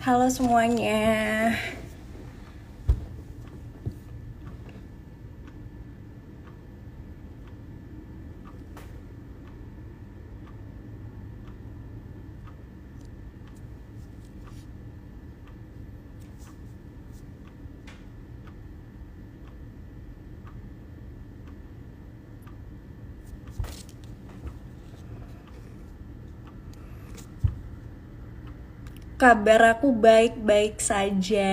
Halo semuanya. Kabar aku baik-baik saja.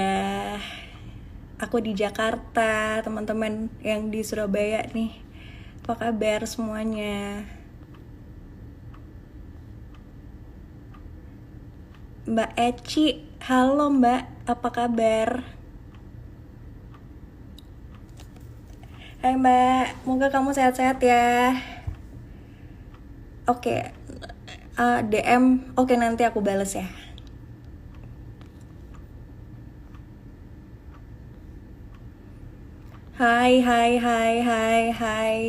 Aku di Jakarta, teman-teman yang di Surabaya nih. Apa kabar semuanya? Mbak Eci, halo Mbak, apa kabar? Hai Mbak, semoga kamu sehat-sehat ya. Oke, DM, oke nanti aku bales ya. Hai, hai, hai, hai, hai.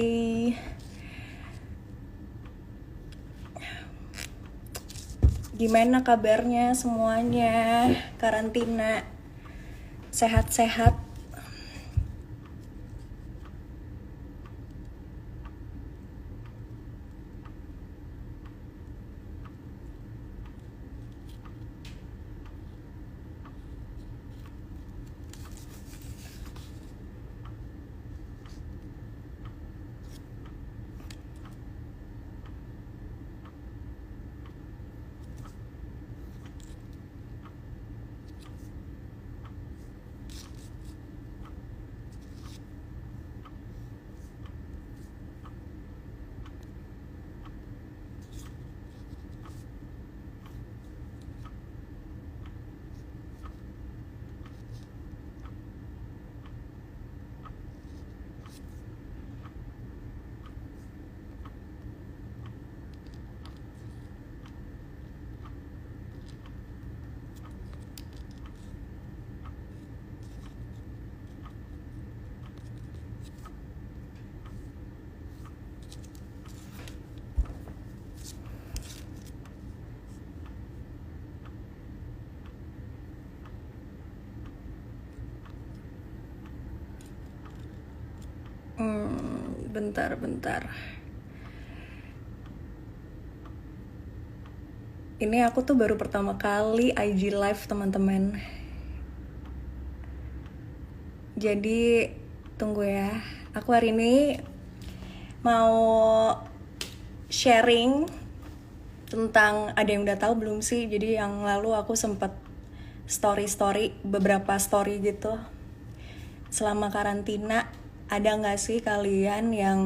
Gimana kabarnya semuanya? Karantina, sehat-sehat? Bentar. Ini aku tuh baru pertama kali IG live teman-teman. Jadi tunggu ya. Aku hari ini mau sharing tentang, ada yang udah tahu belum sih? Jadi yang lalu aku sempet story beberapa story gitu. Selama karantina ada nggak sih kalian yang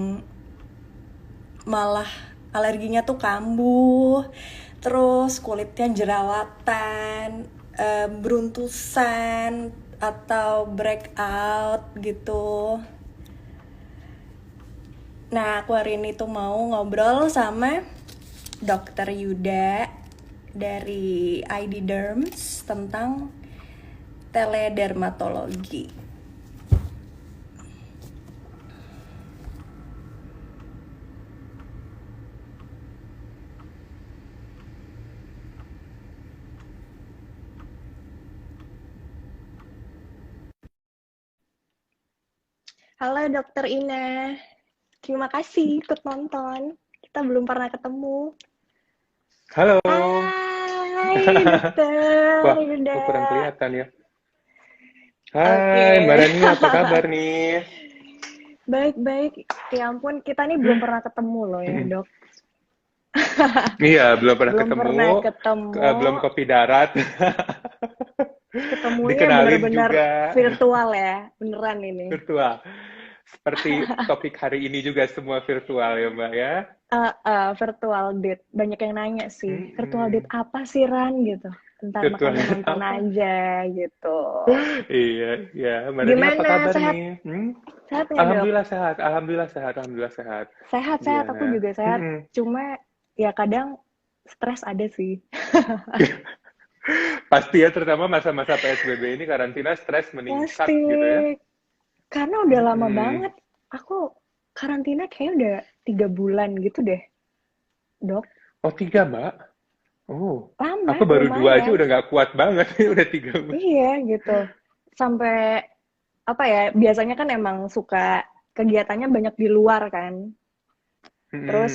malah alerginya tuh kambuh, terus kulitnya jerawatan, beruntusan atau breakout gitu. Nah, aku hari ini tuh mau ngobrol sama Dokter Yuda dari ID Derms tentang teledermatologi. Halo Dokter Ina, terima kasih ikut nonton. Kita belum pernah ketemu. Halo. Hai Dokter Wah, Yuda. kok kurang kelihatan ya. Oke. Hai, Mbak Rani, apa kabar nih? Baik-baik. Ya ampun, kita nih belum pernah ketemu loh ya, Dok. Iya, belum pernah Belum ketemu, pernah ketemu. belum kopi darat. Ketemunya Dikenalin benar-benar juga virtual ya, beneran ini. virtual. Seperti topik hari ini juga semua virtual ya, Mbak ya. Virtual date. Banyak yang nanya sih, virtual date Mm-mm. apa sih Ran gitu. Bentar Virtual makanya nonton apa? aja gitu. Iya, iya. Mbak Rani apa Gimana, kabar sehat? nih? Sehat nggak Dok? Alhamdulillah sehat, alhamdulillah sehat, alhamdulillah sehat. Sehat-sehat, aku Iya. juga sehat. Mm-mm. Cuma ya kadang stres ada sih. Pasti ya, terutama masa-masa PSBB ini karantina stres Pasti. meningkat gitu ya. Karena udah lama Mm-mm. banget. Aku karantina kayaknya udah 3 bulan gitu deh, Dok. Oh, tiga, Mbak. Oh, Lama, aku baru 2 aja lumayan. udah nggak kuat banget. Udah 3 bulan. Iya gitu. Sampai apa ya? Biasanya kan emang suka kegiatannya banyak di luar kan. Terus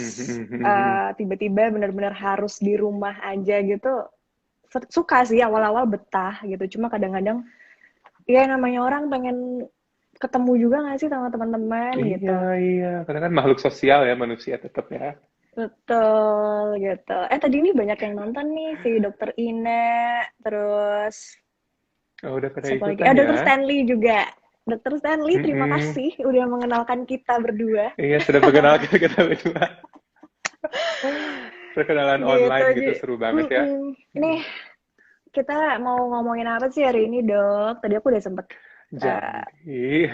tiba-tiba benar-benar harus di rumah aja gitu. Suka sih awal-awal betah gitu. Cuma kadang-kadang ya namanya orang pengen ketemu juga nggak sih sama teman-teman Iya, gitu. iya. Karena kan makhluk sosial ya manusia tetap ya. Betul gitu. Tadi ini banyak yang nonton nih si Dokter Ina, terus Oh, udah pada siapa lagi? ikutan Dokter ya. Stanley juga. Dokter Stanley, terima Mm-mm. kasih udah mengenalkan kita berdua. Iya, sudah perkenalkan kita berdua. Perkenalan Gitu online aja. gitu, seru banget ya. Nih, kita mau ngomongin apa sih hari ini, Dok? Tadi aku udah sempet uh, Jadi,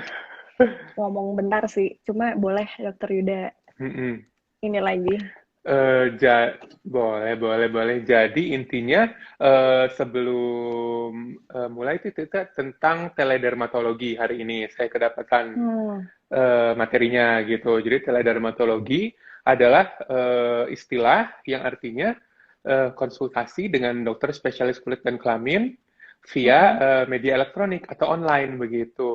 ngomong bentar sih. Cuma boleh Dokter Yuda mm-mm. ini lagi. Boleh, boleh, boleh. Jadi intinya sebelum mulai itu kita tentang teledermatologi hari ini saya kedapatan Hmm. materinya gitu. Jadi teledermatologi adalah istilah yang artinya konsultasi dengan dokter spesialis kulit dan kelamin via Mm-mm. media elektronik atau online begitu.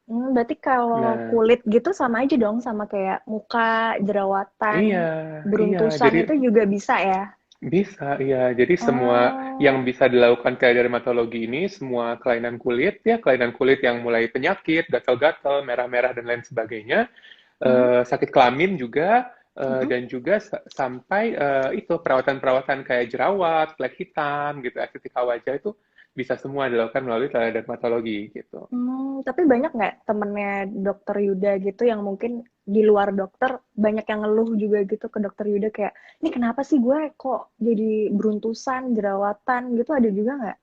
Berarti kalau Nah, kulit gitu sama aja dong, sama kayak muka, iya, jerawatan, iya. beruntusan Jadi itu juga bisa ya? bisa, iya. Jadi semua yang Oh, bisa dilakukan kayak dermatologi ini, semua kelainan kulit, ya, kelainan kulit yang mulai penyakit, gatal-gatal, merah-merah, dan lain sebagainya, mm, sakit kelamin juga, mm. dan juga sampai itu perawatan-perawatan kayak jerawat, flek hitam, gitu, estetika wajah itu bisa semua dilakukan melalui teledermatologi, gitu. Tapi banyak nggak temennya dokter Yuda gitu yang mungkin di luar dokter banyak yang ngeluh juga gitu ke dokter Yuda kayak, ini kenapa sih gue kok jadi beruntusan, jerawatan gitu ada juga nggak?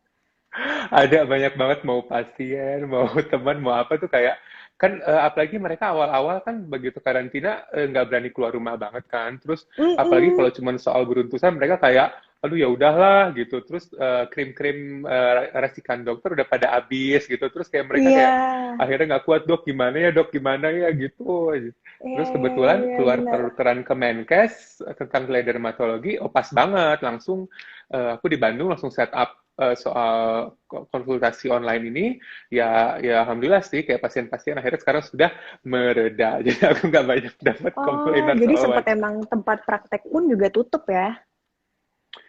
Ada banyak banget mau pasien, mau teman, mau apa tuh kayak kan apalagi mereka awal-awal kan begitu karantina nggak berani keluar rumah banget kan. Terus apalagi Mm-mm. kalau cuma soal beruntusan mereka kayak aduh ya udahlah gitu. Terus krim-krim racikan dokter udah pada habis gitu. Terus kayak mereka Iya, kayak akhirnya nggak kuat dok gimana ya dok gimana ya gitu. iya, Terus iya, iya, kebetulan iya, keluar benar. pertukaran Kemenkes tentang dermatologi, oh pas banget langsung aku di Bandung langsung set up soal konsultasi online ini ya ya alhamdulillah sih kayak pasien-pasien akhirnya sekarang sudah mereda jadi aku nggak banyak dapat Oh, komplainan jadi soal sempat wajah. emang tempat praktek pun juga tutup ya?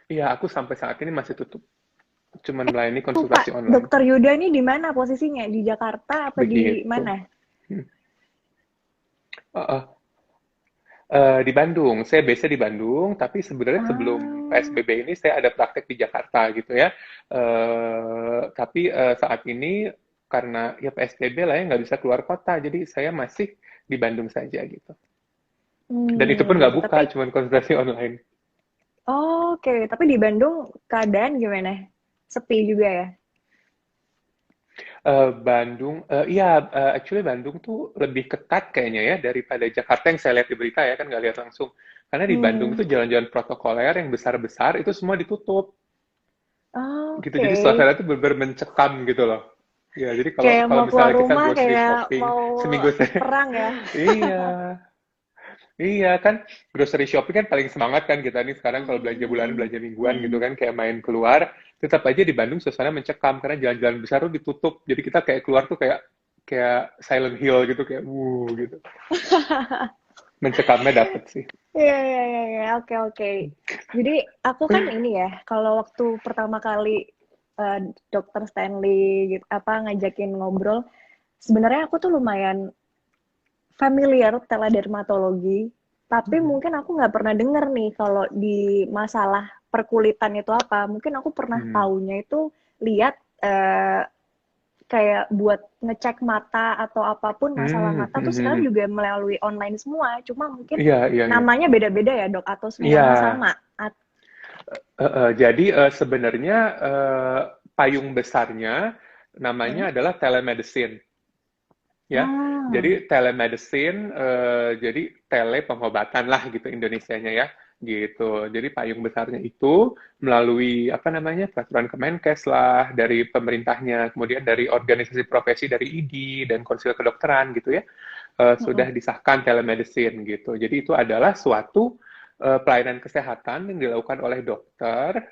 Iya aku sampai saat ini masih tutup cuman melayani Lupa, konsultasi online dokter Yuda ini di mana posisinya? Di Jakarta apa di begitu. mana? Hmm. Uh, uh. Di Bandung, saya biasa di Bandung, tapi sebenarnya sebelum Ah, PSBB ini saya ada praktek di Jakarta gitu ya. Tapi saat ini karena ya PSBB lah ya nggak bisa keluar kota, jadi saya masih di Bandung saja gitu. Dan itu pun nggak gitu. buka, Tapi cuman konsultasi online. oke, tapi di Bandung keadaan gimana? Sepi juga ya? Bandung, iya, actually Bandung tuh lebih ketat kayaknya ya daripada Jakarta yang saya lihat di berita ya kan nggak lihat langsung. Karena di Bandung Hmm, itu jalan-jalan protokoler yang besar-besar itu semua ditutup. Gitu. oke. Jadi suasana itu benar-benar mencekam gitu loh. Ya, jadi kalau Kayak kalau mau keluar misalnya kita rumah grocery kayak shopping mau seminggu saya, perang ya? iya, iya kan grocery shopping kan paling semangat kan kita nih sekarang kalau belanja bulanan, belanja mingguan gitu kan kayak main keluar, tetap aja di Bandung suasana mencekam karena jalan-jalan besar tuh ditutup. Jadi kita kayak keluar tuh kayak kayak Silent Hill gitu kayak gitu. Mencekamnya dapet sih. Iya, iya, iya, iya. Oke, oke. Jadi aku kan ini ya, kalau waktu pertama kali eh, Dokter Stanley gitu, apa ngajakin ngobrol, sebenarnya aku tuh lumayan familiar teledermatologi, tapi mungkin aku nggak pernah denger nih kalau di masalah perkulitan itu apa. Mungkin aku pernah Hmm. taunya itu lihat kayak buat ngecek mata atau apapun masalah Hmm. mata tuh sekarang juga melalui online semua. Cuma mungkin Iya, iya, iya. namanya beda-beda ya dok, atau Iya, semuanya sama. Jadi sebenarnya payung besarnya Hmm? namanya adalah telemedicine, ya. Hmm. Jadi telemedicine, jadi tele pengobatan lah gitu Indonesianya ya, gitu. Jadi payung besarnya itu melalui apa namanya peraturan Kemenkes lah dari pemerintahnya, kemudian dari organisasi profesi dari ID dan konsil kedokteran gitu ya, sudah Mm-mm. disahkan telemedicine gitu. Jadi itu adalah suatu pelayanan kesehatan yang dilakukan oleh dokter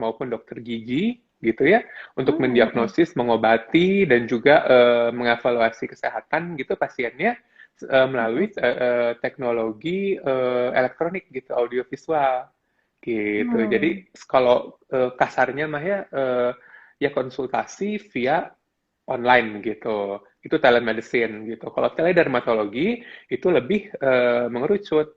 maupun dokter gigi gitu ya untuk Mm-mm. mendiagnosis, mengobati dan juga mengevaluasi kesehatan gitu pasiennya melalui Mm-mm. teknologi elektronik gitu, audiovisual gitu. Hmm. Jadi kalau kasarnya mah ya ya konsultasi via online gitu. Itu telemedicine gitu. Kalau teledermatologi itu lebih mengerucut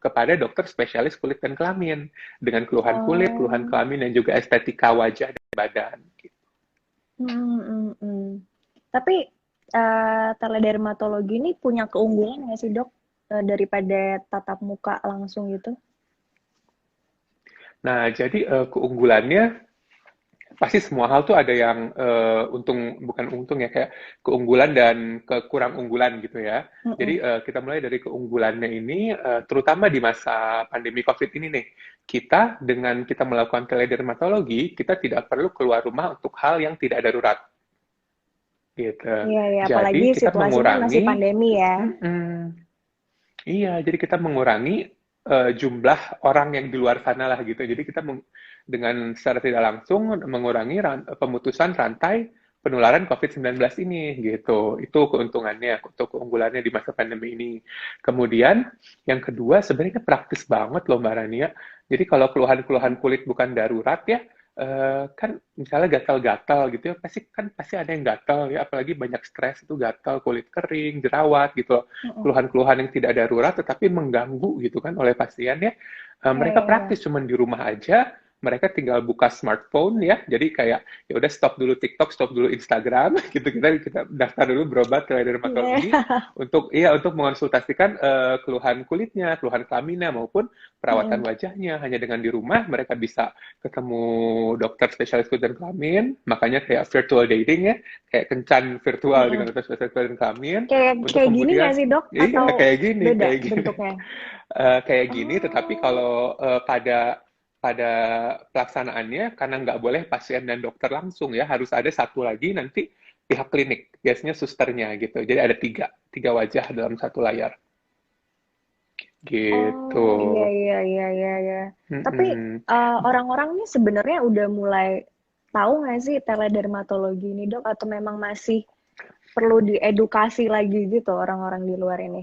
kepada dokter spesialis kulit dan kelamin dengan keluhan kulit, keluhan Oh. kelamin dan juga estetika wajah dan badan. Gitu. Mm-mm. Tapi teledermatologi ini punya keunggulan nggak sih dok, daripada tatap muka langsung gitu? Nah, jadi keunggulannya pasti semua hal tuh ada yang untung bukan untung ya kayak keunggulan dan kekurang unggulan gitu ya. Jadi Mm-mm. kita mulai dari keunggulannya ini terutama di masa pandemi COVID ini nih. Kita dengan kita melakukan teledermatologi, kita tidak perlu keluar rumah untuk hal yang tidak darurat gitu. Iya, ya, apalagi Jadi kita situasinya masih mengurangi pandemi ya. mm-mm. Iya, jadi kita mengurangi jumlah orang yang di luar sana lah gitu. Jadi kita dengan secara tidak langsung mengurangi pemutusan rantai penularan COVID-19 ini gitu. Itu keuntungannya, itu keunggulannya di masa pandemi ini. Kemudian yang kedua sebenarnya praktis banget loh Mbak Rania. Jadi kalau keluhan-keluhan kulit bukan darurat ya, kan misalnya gatal-gatal gitu ya, pasti ada yang gatal ya, apalagi banyak stres itu gatal, kulit kering, jerawat gitu loh Mm-mm. keluhan-keluhan yang tidak darurat tetapi mengganggu gitu kan oleh pasien ya. Iya, Mereka iya, iya. praktis cuman di rumah aja, mereka tinggal buka smartphone ya. Jadi kayak ya udah stop dulu TikTok, stop dulu Instagram gitu kita daftar dulu berobat ke dermatologi Iya. untuk mengonsultasikan keluhan kulitnya, keluhan kelaminnya maupun perawatan Mm-mm. wajahnya. Hanya dengan di rumah mereka bisa ketemu dokter spesialis kulit dan kelamin, makanya kayak virtual dating ya, kayak kencan virtual Mm-mm. dengan dokter spesialis kulit dan kelamin Kayak untuk kayak gini nggak kemudian sih dok? iya Atau beda kayak gini bentuknya? kayak gini tetapi Oh, kalau pada pelaksanaannya karena nggak boleh pasien dan dokter langsung ya harus ada satu lagi nanti pihak klinik biasanya susternya gitu jadi ada tiga wajah dalam satu layar gitu. oh, iya, iya, iya, iya, iya. Tapi Mm-mm. orang-orang nih sebenarnya udah mulai tahu nggak sih teledermatologi ini dok? Atau memang masih perlu diedukasi lagi gitu orang-orang di luar ini?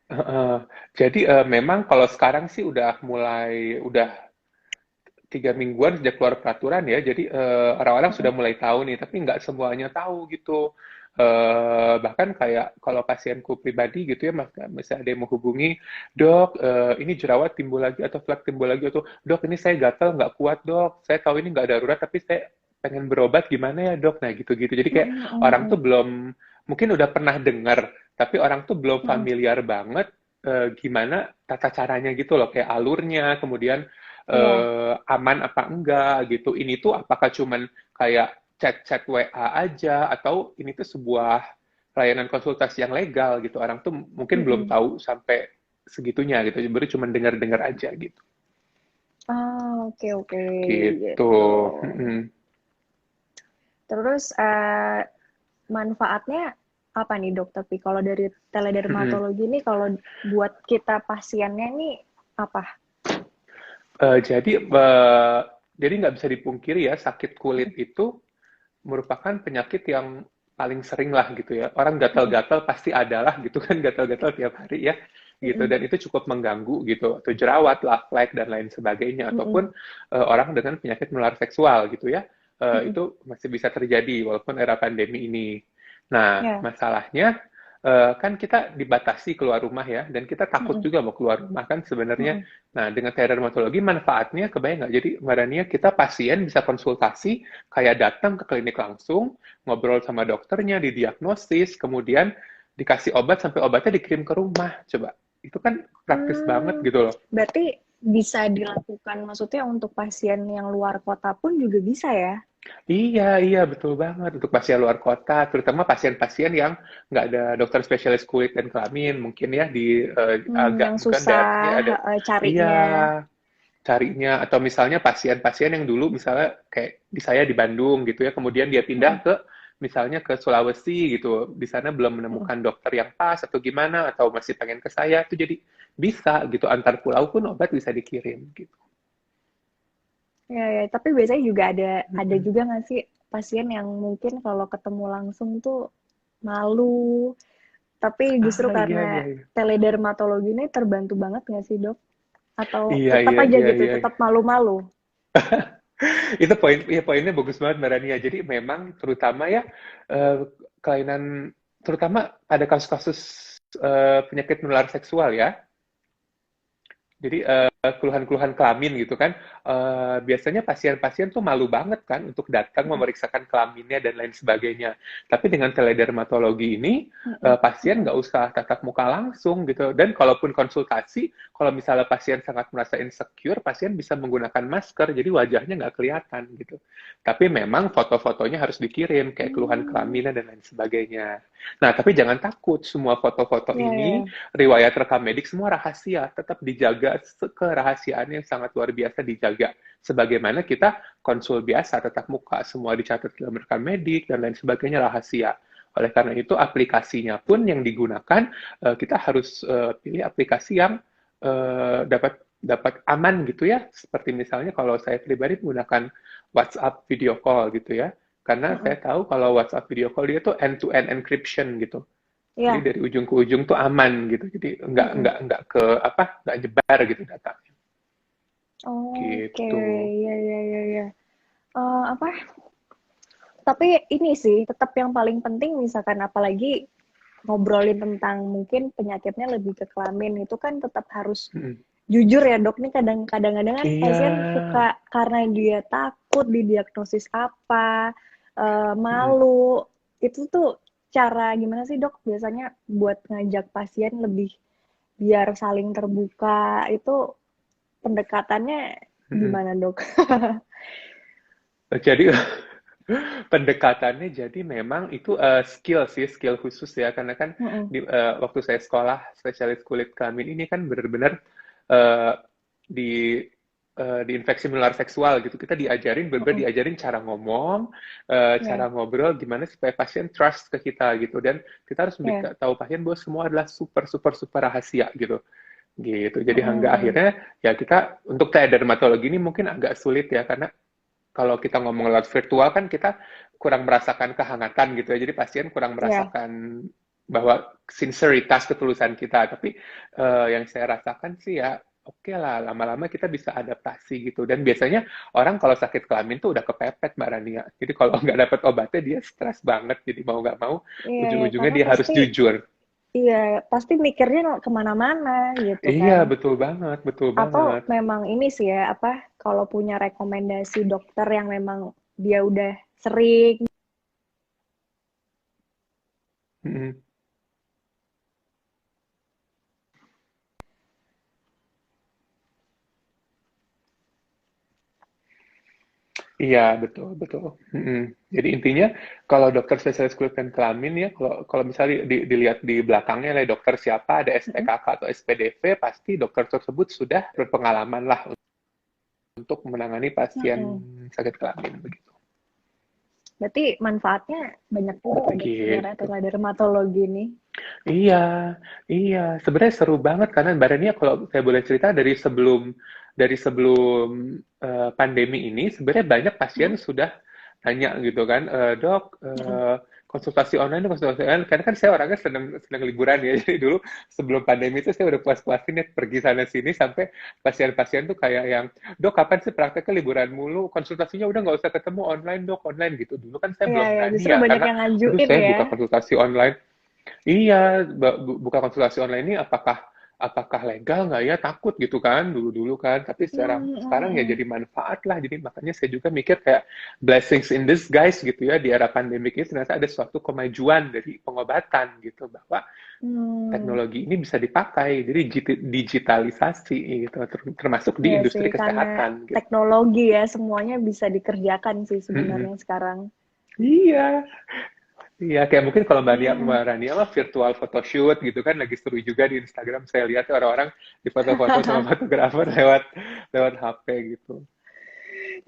Heeh. Jadi memang kalau sekarang sih udah 3 mingguan sejak keluar peraturan ya, jadi orang-orang sudah Mm-mm. mulai tahu nih, tapi nggak semuanya tahu gitu. Bahkan kayak kalau pasienku pribadi gitu ya, misalnya ada yang menghubungi, dok, ini jerawat timbul lagi atau flek timbul lagi atau dok ini saya gatal nggak kuat dok, saya tahu ini nggak darurat tapi saya pengen berobat gimana ya dok, nah gitu-gitu. Jadi kayak Mm-mm, orang tuh mm-mm, belum, mungkin udah pernah dengar, tapi orang tuh belum mm-mm. familiar banget gimana tata caranya gitu loh, kayak alurnya, kemudian Iya. aman apa enggak gitu. Ini tuh apakah cuman kayak chat-chat WA aja atau ini tuh sebuah layanan konsultasi yang legal gitu. Orang tuh mungkin belum Mm-mm. tahu sampai segitunya gitu. Baru cuma dengar-dengar aja gitu. Ah, oke, oke, Gitu. gitu. Mm-mm. Terus manfaatnya apa nih dok? Tapi kalau dari Mm-mm. teledermatologi ini kalau buat kita pasiennya nih apa? Eh, jadi jadi nggak bisa dipungkiri ya sakit kulit Mm-mm. itu merupakan penyakit yang paling sering lah gitu ya. Orang Mm-mm. gatal-gatal pasti adalah gitu kan gatal-gatal tiap hari ya gitu Mm-mm. dan itu cukup mengganggu gitu atau jerawat lah, flek dan lain sebagainya Mm-mm. ataupun orang dengan penyakit menular seksual gitu ya. Mm-mm. Itu masih bisa terjadi walaupun era pandemi ini. Nah, Ya. masalahnya kan kita dibatasi keluar rumah ya dan kita takut Mm-mm. juga mau keluar rumah kan sebenarnya. Mm-mm. Nah, dengan dermatologi manfaatnya kebayang nggak? Jadi, Mbak Rania, kita pasien bisa konsultasi kayak datang ke klinik langsung, ngobrol sama dokternya, didiagnosis, kemudian dikasih obat sampai obatnya dikirim ke rumah. Coba, itu kan praktis banget Hmm, gitu loh. berarti bisa dilakukan maksudnya untuk pasien yang luar kota pun juga bisa ya? Iya, iya, betul banget. Untuk pasien luar kota, terutama pasien-pasien yang nggak ada dokter spesialis kulit dan kelamin, mungkin ya di agak Yang bukan daerahnya susah ada. Iya, carinya. carinya atau misalnya pasien-pasien yang dulu misalnya kayak di saya di Bandung gitu ya kemudian dia pindah Mm-mm. ke misalnya ke Sulawesi gitu, di sana belum Mm. menemukan dokter yang pas atau gimana, atau masih pengen ke saya, itu jadi bisa gitu, antar pulau pun obat bisa dikirim gitu. Ya, ya, tapi biasanya juga ada Mm-mm. juga nggak sih pasien yang mungkin kalau ketemu langsung tuh malu, tapi justru Ah, iya, karena iya, iya. teledermatologi ini terbantu banget nggak sih, Dok? Atau Iya, tetap iya, aja iya, gitu, iya. tetap malu-malu? Itu poin, ya poinnya bagus banget Mbak Rania. Jadi memang terutama ya kelainan, terutama pada kasus-kasus penyakit menular seksual ya. Jadi keluhan-keluhan kelamin gitu kan, biasanya pasien-pasien tuh malu banget kan untuk datang Mm, memeriksakan kelaminnya dan lain sebagainya. Tapi dengan teledermatologi ini, mm, pasien mm. nggak usah tatap muka langsung gitu. Dan kalaupun konsultasi, kalau misalnya pasien sangat merasa insecure, pasien bisa menggunakan masker, jadi wajahnya nggak kelihatan gitu. Tapi memang foto-fotonya harus dikirim, kayak keluhan Hmm, kelaminnya dan lain sebagainya. Nah, tapi jangan takut, semua foto-foto ya, ya, ini, ya. riwayat rekam medik semua rahasia, tetap dijaga, kerahasiaan yang sangat luar biasa dijaga. Sebagaimana kita konsul biasa, tetap muka, semua dicatat dalam rekam medik dan lain sebagainya rahasia. Oleh karena itu aplikasinya pun yang digunakan, kita harus pilih aplikasi yang dapat dapat aman gitu ya. Seperti misalnya kalau saya pribadi menggunakan WhatsApp video call gitu ya. Karena Mm-mm. saya tahu kalau WhatsApp video call dia tuh end-to-end encryption gitu. Jadi Ya, dari ujung ke ujung tuh aman gitu. Jadi mm-mm. nggak ke apa, nggak nyebar gitu datanya. Oke, Gitu. ya, ya, ya, ya. Apa? Tapi ini sih tetap yang paling penting misalkan apalagi ngobrolin tentang mungkin penyakitnya lebih ke kelamin itu kan tetap harus Mm. jujur ya dok, nih kadang-kadang kan Iya. pasien suka karena dia takut didiagnosis apa, Mm. malu, itu tuh cara gimana sih dok biasanya buat ngajak pasien lebih biar saling terbuka itu pendekatannya Mm. gimana dok? Jadi pendekatannya jadi memang itu skill sih, skill khusus ya. Karena kan Mm-mm. waktu saya sekolah spesialis kulit kelamin ini kan benar-benar eh, di di infeksi menular seksual gitu. Kita diajarin benar-benar Mm-mm. diajarin cara ngomong, cara Ya, ngobrol gimana supaya pasien trust ke kita gitu. Dan kita harus ya. tahu pasien bahwa semua adalah super super super rahasia gitu. Gitu. Jadi hingga Mm-mm. akhirnya ya kita untuk dermatologi ini mungkin agak sulit ya karena kalau kita ngomong lewat virtual kan kita kurang merasakan kehangatan gitu ya. Jadi pasien kurang Ya. merasakan bahwa sinceritas ketulusan kita. Tapi yang saya rasakan sih ya oke lah lama-lama kita bisa adaptasi gitu. Dan biasanya orang kalau sakit kelamin tuh udah kepepet Mbak Rania. Jadi kalau nggak dapat obatnya dia stres banget. Jadi mau nggak mau Iya, ya, ujung-ujungnya karena dia harus pasti jujur. iya pasti mikirnya kemana-mana gitu Iya kan. betul banget, betul Atau banget. memang ini sih ya apa kalau punya rekomendasi dokter yang memang dia udah sering. Mm-mm. Iya, betul, betul. Mm-mm. Jadi intinya kalau dokter spesialis kulit dan kelamin ya, kalau kalau misalnya dilihat di belakangnya oleh dokter siapa, ada Mm-mm, SPKK atau SPDV, pasti dokter tersebut sudah berpengalaman lah untuk menangani pasien mm-mm. sakit kelamin begitu. Berarti manfaatnya banyak juga ya dok sebenarnya Begitu. teledermatologi ini. Iya, iya. Sebenarnya seru banget karena Mbak Rania kalau saya boleh cerita dari sebelum pandemi ini sebenarnya banyak pasien Mm-mm, sudah tanya gitu kan, dok mm-mm. konsultasi online karena kan saya orangnya senang senang liburan ya jadi dulu sebelum pandemi itu saya udah puas-puasin ya pergi sana sini sampai pasien-pasien tuh kayak yang dok kapan sih prakteknya liburan mulu konsultasinya udah nggak usah ketemu online dok online gitu dulu kan saya Iya belum ya berani justru ya banyak karena yang aduh ngajuin saya ya. buka konsultasi online. Iya, buka konsultasi online ini apakah apakah legal nggak ya? Takut gitu kan dulu-dulu kan. Tapi sekarang ya Mm-mm. jadi manfaat lah. Jadi makanya saya juga mikir kayak blessings in disguise gitu ya di era pandemik ini ternyata ada suatu kemajuan dari pengobatan gitu bahwa Hmm, teknologi ini bisa dipakai. Jadi digitalisasi gitu termasuk di iya sih industri karena kesehatan gitu. teknologi ya semuanya bisa dikerjakan sih Mm-mm. sebenarnya sekarang. Iya, iya, kayak mungkin kalau Hmm. Mbak Rania mah virtual photoshoot gitu kan lagi seru juga di Instagram. Saya lihat orang-orang di foto-foto sama fotografer lewat lewat HP gitu.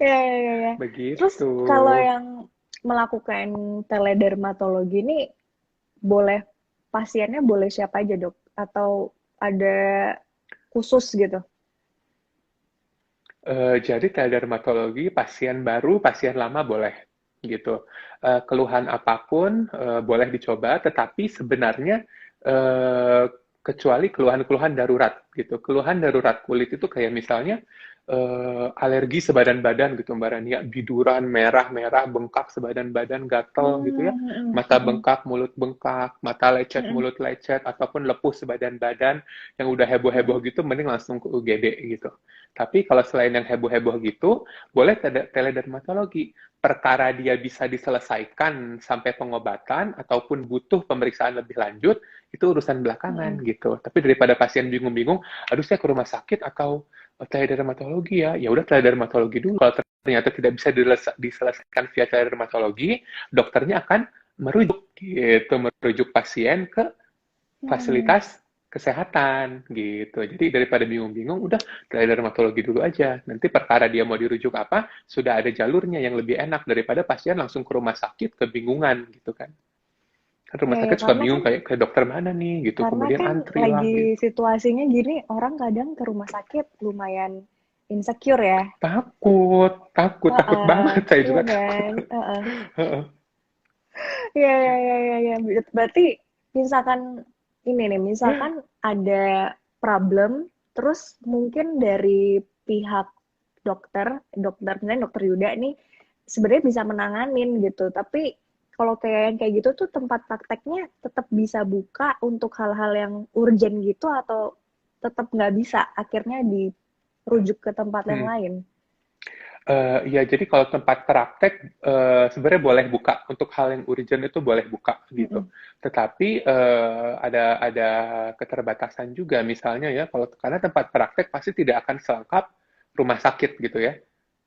Ya, ya, ya, ya. Terus Begitu. kalau yang melakukan teledermatologi ini boleh pasiennya boleh siapa aja dok? Atau ada khusus gitu? Jadi teledermatologi pasien baru, pasien lama boleh gitu. Keluhan apapun boleh dicoba, tetapi sebenarnya eh, kecuali keluhan-keluhan darurat gitu. Keluhan darurat kulit itu kayak misalnya alergi sebadan badan gitu Mbak Rania, biduran merah-merah, bengkak sebadan badan, gatel gitu ya, mata bengkak, mulut bengkak, mata lecet, mulut lecet, ataupun lepuh sebadan badan yang udah heboh-heboh gitu, mending langsung ke UGD gitu. Tapi kalau selain yang heboh-heboh gitu, boleh teledermatologi. Perkara dia bisa diselesaikan sampai pengobatan ataupun butuh pemeriksaan lebih lanjut, itu urusan belakangan gitu. Tapi daripada pasien bingung-bingung, aduh saya ke rumah sakit atau teledermatologi ya udah teledermatologi dulu. Kalau ternyata tidak bisa diselesaikan via teledermatologi, dokternya akan merujuk pasien ke fasilitas kesehatan gitu. Jadi daripada bingung-bingung, udah ke dermatologi dulu aja. Nanti perkara dia mau dirujuk apa, sudah ada jalurnya yang lebih enak daripada pasien langsung ke rumah sakit kebingungan gitu kan. Kan rumah Ya, ya sakit suka bingung kayak ke dokter mana nih gitu, karena kemudian kan antri lah lagi gitu. situasinya gini, orang kadang ke rumah sakit lumayan insecure ya. Takut banget saya Iya juga kan? takut. Iya, iya, iya, iya, iya. Berarti misalkan ini nih, misalkan ada problem, terus mungkin dari pihak dokter misalnya dokter Yuda nih sebenarnya bisa menanganin gitu. Tapi kalau kayak yang kayak gitu tuh tempat prakteknya tetap bisa buka untuk hal-hal yang urgent gitu atau tetap nggak bisa, akhirnya dirujuk ke tempat yang Hmm. lain. Ya, jadi kalau tempat praktek sebenarnya boleh buka untuk hal yang urgent itu boleh buka gitu. Mm-mm. Tetapi ada keterbatasan juga misalnya ya kalau karena tempat praktek pasti tidak akan selengkap rumah sakit gitu ya.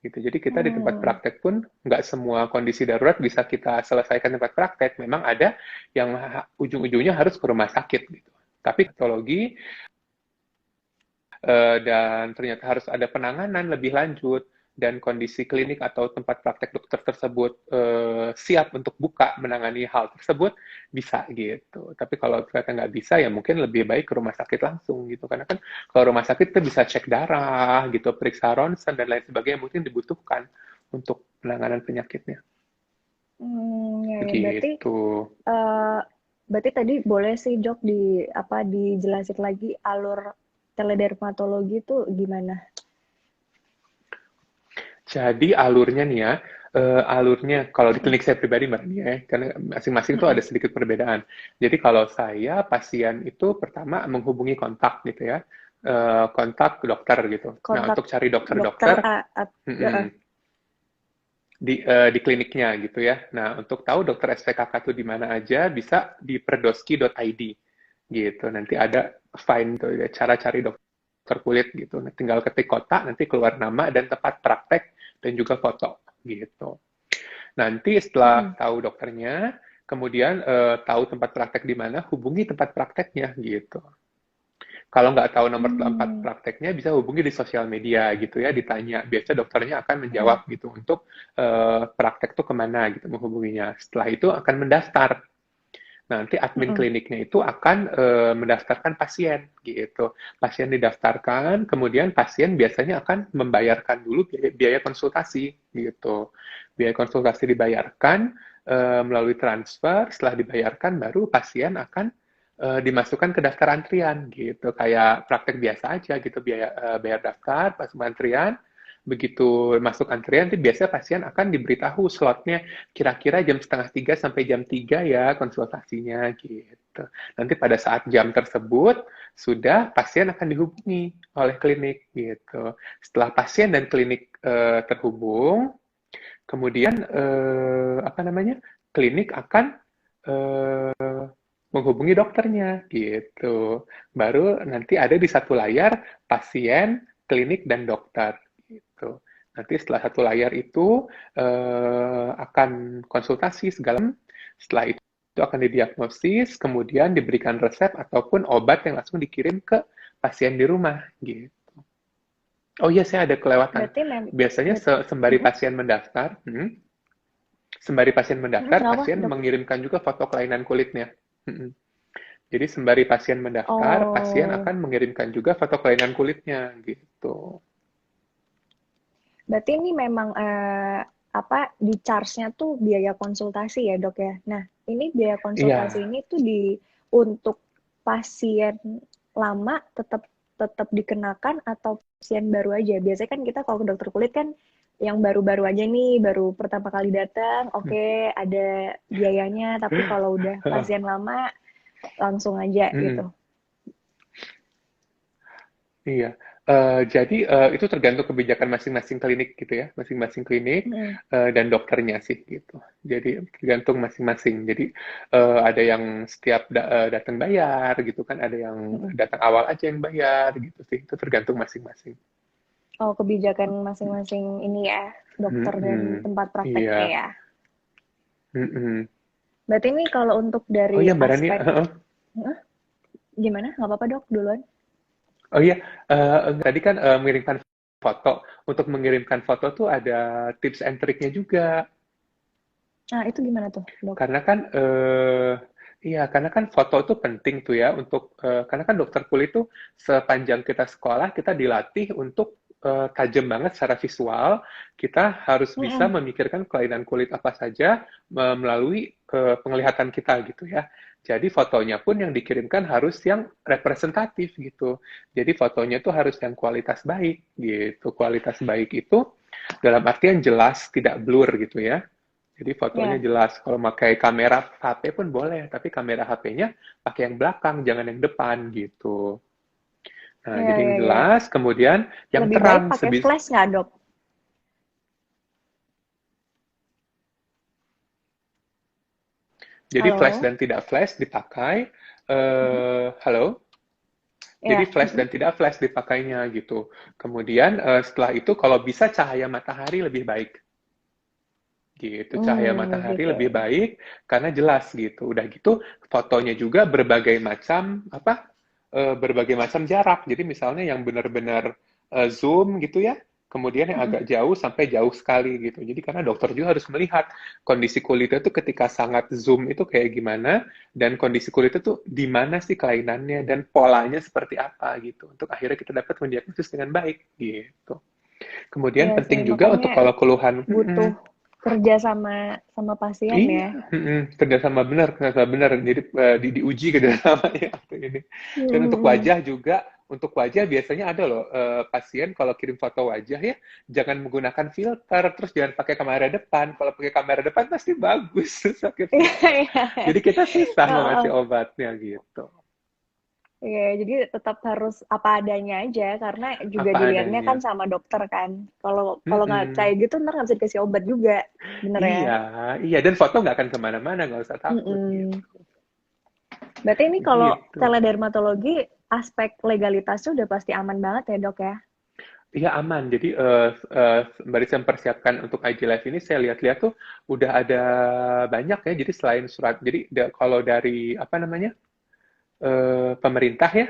Gitu. Jadi kita di tempat Hmm. praktek pun nggak semua kondisi darurat bisa kita selesaikan tempat praktek. Memang ada yang ujung-ujungnya harus ke rumah sakit gitu. Tapi patologi dan ternyata harus ada penanganan lebih lanjut dan kondisi klinik atau tempat praktek dokter tersebut siap untuk buka menangani hal tersebut bisa gitu. Tapi kalau ternyata nggak bisa ya mungkin lebih baik ke rumah sakit langsung gitu karena kan kalau rumah sakit itu bisa cek darah gitu, periksa ronsen dan lain sebagainya mungkin dibutuhkan untuk penanganan penyakitnya. Ya, ya. Begitu. Eh, berarti tadi boleh sih Jok dijelasin lagi alur teledermatologi itu gimana? Jadi alurnya nih ya, alurnya kalau di klinik saya pribadi Mbak Nia, ya, karena masing-masing itu ada Mm-mm. sedikit perbedaan. Jadi kalau saya pasien itu pertama menghubungi kontak gitu ya, kontak dokter gitu. Nah Kontak untuk cari dokter dokter-dokter di kliniknya gitu ya. Nah untuk tahu dokter SPKK itu di mana aja bisa di perdoski.id gitu. Nanti ada find tuh ya, cara cari dokter kulit gitu. Nah, tinggal ketik kota, nanti keluar nama dan tempat praktek dan juga foto gitu. Nanti setelah Mm-mm. tahu dokternya, kemudian tahu tempat praktek di mana, hubungi tempat prakteknya gitu. Kalau nggak tahu nomor tempat Hmm. prakteknya, bisa hubungi di sosial media gitu ya, ditanya. Biasa dokternya akan Mm-mm. menjawab gitu untuk praktek tuh kemana gitu menghubunginya. Setelah itu akan mendaftar. Nanti admin Mm-mm. kliniknya itu akan mendaftarkan pasien gitu. Pasien didaftarkan, kemudian pasien biasanya akan membayarkan dulu biaya konsultasi gitu. Biaya konsultasi dibayarkan melalui transfer, setelah dibayarkan baru pasien akan dimasukkan ke daftar antrian gitu. Kayak praktek biasa aja gitu, bayar daftar, masuk antrian, begitu masuk antrian, nanti biasanya pasien akan diberitahu slotnya kira-kira jam setengah 3 sampai jam 3 ya konsultasinya gitu. Nanti pada saat jam tersebut sudah pasien akan dihubungi oleh klinik gitu. Setelah pasien dan klinik terhubung, kemudian apa namanya klinik akan menghubungi dokternya gitu. Baru nanti ada di satu layar pasien, klinik dan dokter gitu. Nanti setelah satu layar itu akan konsultasi segala. Setelah itu akan didiagnosis, kemudian diberikan resep ataupun obat yang langsung dikirim ke pasien di rumah gitu. Oh iya, saya ada kelewatan. Berarti mem Biasanya bet- sembari Mm-mm. pasien mendaftar, Sembari pasien mendaftar, Kenapa, pasien dok? mengirimkan juga foto kelainan kulitnya. Mm-mm. Jadi sembari pasien mendaftar, pasien Oh, akan mengirimkan juga foto kelainan kulitnya gitu. berarti ini memang apa di charge-nya tuh biaya konsultasi ya, dok ya? Nah, ini biaya konsultasi Iya, ini tuh untuk pasien lama tetap tetap dikenakan atau pasien baru aja? Biasanya kan kita kalau ke dokter kulit kan yang baru-baru aja nih, baru pertama kali datang, oke, ada biayanya, tapi kalau udah pasien lama langsung aja mm-mm. gitu. Iya, jadi itu tergantung kebijakan masing-masing klinik gitu ya, masing-masing klinik Mm-mm. dan dokternya sih gitu. Jadi tergantung masing-masing. Jadi ada yang setiap datang bayar gitu kan, ada yang Mm-mm. datang awal aja yang bayar gitu sih. Itu tergantung masing-masing. Oh, kebijakan masing-masing ini ya, dokter dan Mm-mm. tempat prakteknya Iya. ya. Mm-mm. Berarti ini kalau untuk Oh dari iya Mbak Rani, aspek, Hah? Gimana? Nggak apa-apa dok, duluan. oh iya, tadi kan mengirimkan foto. Untuk mengirimkan foto tuh ada tips and triknya juga. Nah, itu gimana tuh dok? Karena kan iya, karena kan foto itu penting tuh ya untuk karena kan dokter kulit tuh sepanjang kita sekolah kita dilatih untuk tajam banget secara visual. Kita harus bisa Mm-mm. memikirkan kelainan kulit apa saja melalui penglihatan kita gitu ya. Jadi fotonya pun yang dikirimkan harus yang representatif gitu. Jadi fotonya tuh harus yang kualitas baik gitu. Kualitas baik itu dalam artian jelas, tidak blur gitu ya. Jadi fotonya Ya, jelas. Kalau pakai kamera HP pun boleh, tapi kamera HP-nya pakai yang belakang, jangan yang depan gitu. Nah, ya, jadi yang ya, ya. jelas, kemudian yang Lebih baik terang pakai sebis. flash nggak dok? Jadi flash Halo? dan tidak flash dipakai. Mm-mm. Halo. Jadi Ya, flash mm-mm. dan tidak flash dipakainya gitu. Kemudian setelah itu kalau bisa cahaya matahari lebih baik. Gitu, cahaya matahari Gitu. lebih baik karena jelas gitu. Udah gitu fotonya juga berbagai macam apa berbagai macam jarak. Jadi misalnya yang benar-benar zoom gitu ya, kemudian yang Mm-mm. agak jauh sampai jauh sekali gitu. Jadi karena dokter juga harus melihat kondisi kulitnya tuh ketika sangat zoom itu kayak gimana dan kondisi kulitnya tuh di mana sih kelainannya dan polanya seperti apa gitu. Untuk akhirnya kita dapat mendiagnosis dengan baik gitu. Kemudian Iya sih, penting juga makanya untuk kalau keluhan, butuh kerja sama sama pasien iya, ya. kerjasama benar. Jadi diuji kerjasamanya waktu ini. Dan Mm-mm. untuk wajah biasanya ada loh pasien kalau kirim foto wajah ya, jangan menggunakan filter, terus jangan pakai kamera depan. Kalau pakai kamera depan pasti bagus sakit Iya, filter. iya. Jadi kita susah Heeh. mengasih obatnya gitu. Iya, jadi tetap harus apa adanya aja karena juga Apa dilihatnya kan adanya. sama dokter kan. Kalau kalau nggak kayak Mm-mm. gitu ntar nggak bisa dikasih obat juga, bener ya? Iya, iya. Dan foto nggak akan kemana-mana, nggak usah takut gitu. Mm-mm. Berarti ini kalau Gitu. teledermatologi aspek legalitasnya udah pasti aman banget ya dok ya? Iya aman. Jadi sembari saya mempersiapkan untuk IG Live ini, saya lihat-lihat tuh udah ada banyak ya. Jadi selain surat, jadi kalau dari apa namanya pemerintah ya,